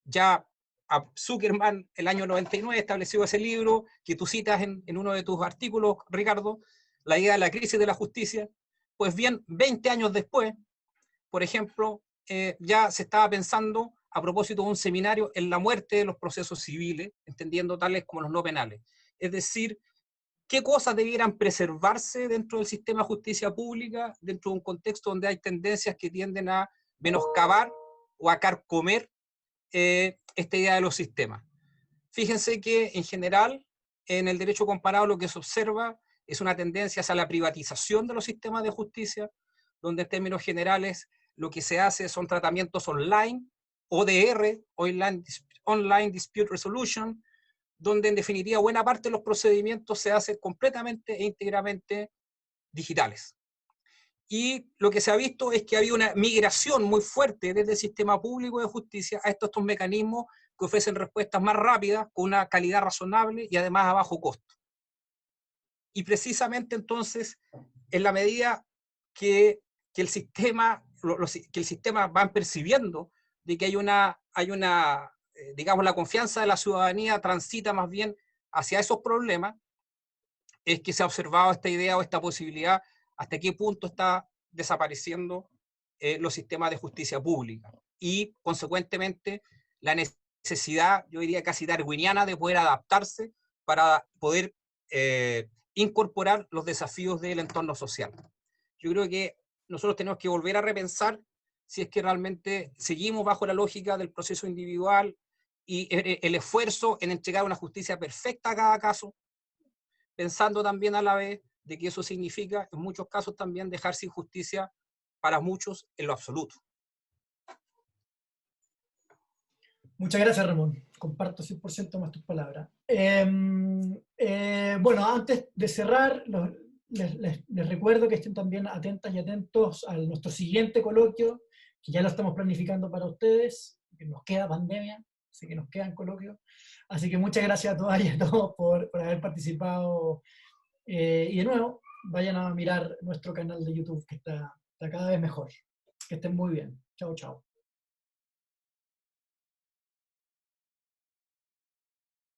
ya a Zuckerman el año 99 estableció ese libro que tú citas en uno de tus artículos, Ricardo, la idea de la crisis de la justicia. Pues bien, 20 años después, por ejemplo, ya se estaba pensando a propósito de un seminario en la muerte de los procesos civiles, entendiendo tales como los no penales. Es decir, qué cosas debieran preservarse dentro del sistema de justicia pública, dentro de un contexto donde hay tendencias que tienden a menoscabar o a carcomer esta idea de los sistemas. Fíjense que en general, en el derecho comparado lo que se observa es una tendencia hacia la privatización de los sistemas de justicia, donde en términos generales lo que se hace son tratamientos online, ODR, Online Dispute Resolution, donde en definitiva buena parte de los procedimientos se hacen completamente e íntegramente digitales. Y lo que se ha visto es que había una migración muy fuerte desde el sistema público de justicia a estos mecanismos que ofrecen respuestas más rápidas, con una calidad razonable y además a bajo costo. Y precisamente entonces, en la medida que el sistema van percibiendo de que digamos, la confianza de la ciudadanía transita más bien hacia esos problemas, es que se ha observado esta idea o esta posibilidad, hasta qué punto está desapareciendo los sistemas de justicia pública y, consecuentemente, la necesidad, yo diría casi darwiniana, de poder adaptarse para poder incorporar los desafíos del entorno social. Yo creo que nosotros tenemos que volver a repensar si es que realmente seguimos bajo la lógica del proceso individual y el esfuerzo en entregar una justicia perfecta a cada caso, pensando también a la vez de que eso significa, en muchos casos, también dejar sin justicia para muchos en lo absoluto. Muchas gracias, Ramón. Comparto 100% más tus palabras. Bueno, antes de cerrar, les recuerdo que estén también atentas y atentos a nuestro siguiente coloquio, que ya lo estamos planificando para ustedes, que nos queda pandemia, así que nos quedan coloquios. Así que muchas gracias a todas y a todos por haber participado. Y de nuevo, vayan a mirar nuestro canal de YouTube, que está cada vez mejor. Que estén muy bien. Chao, chao.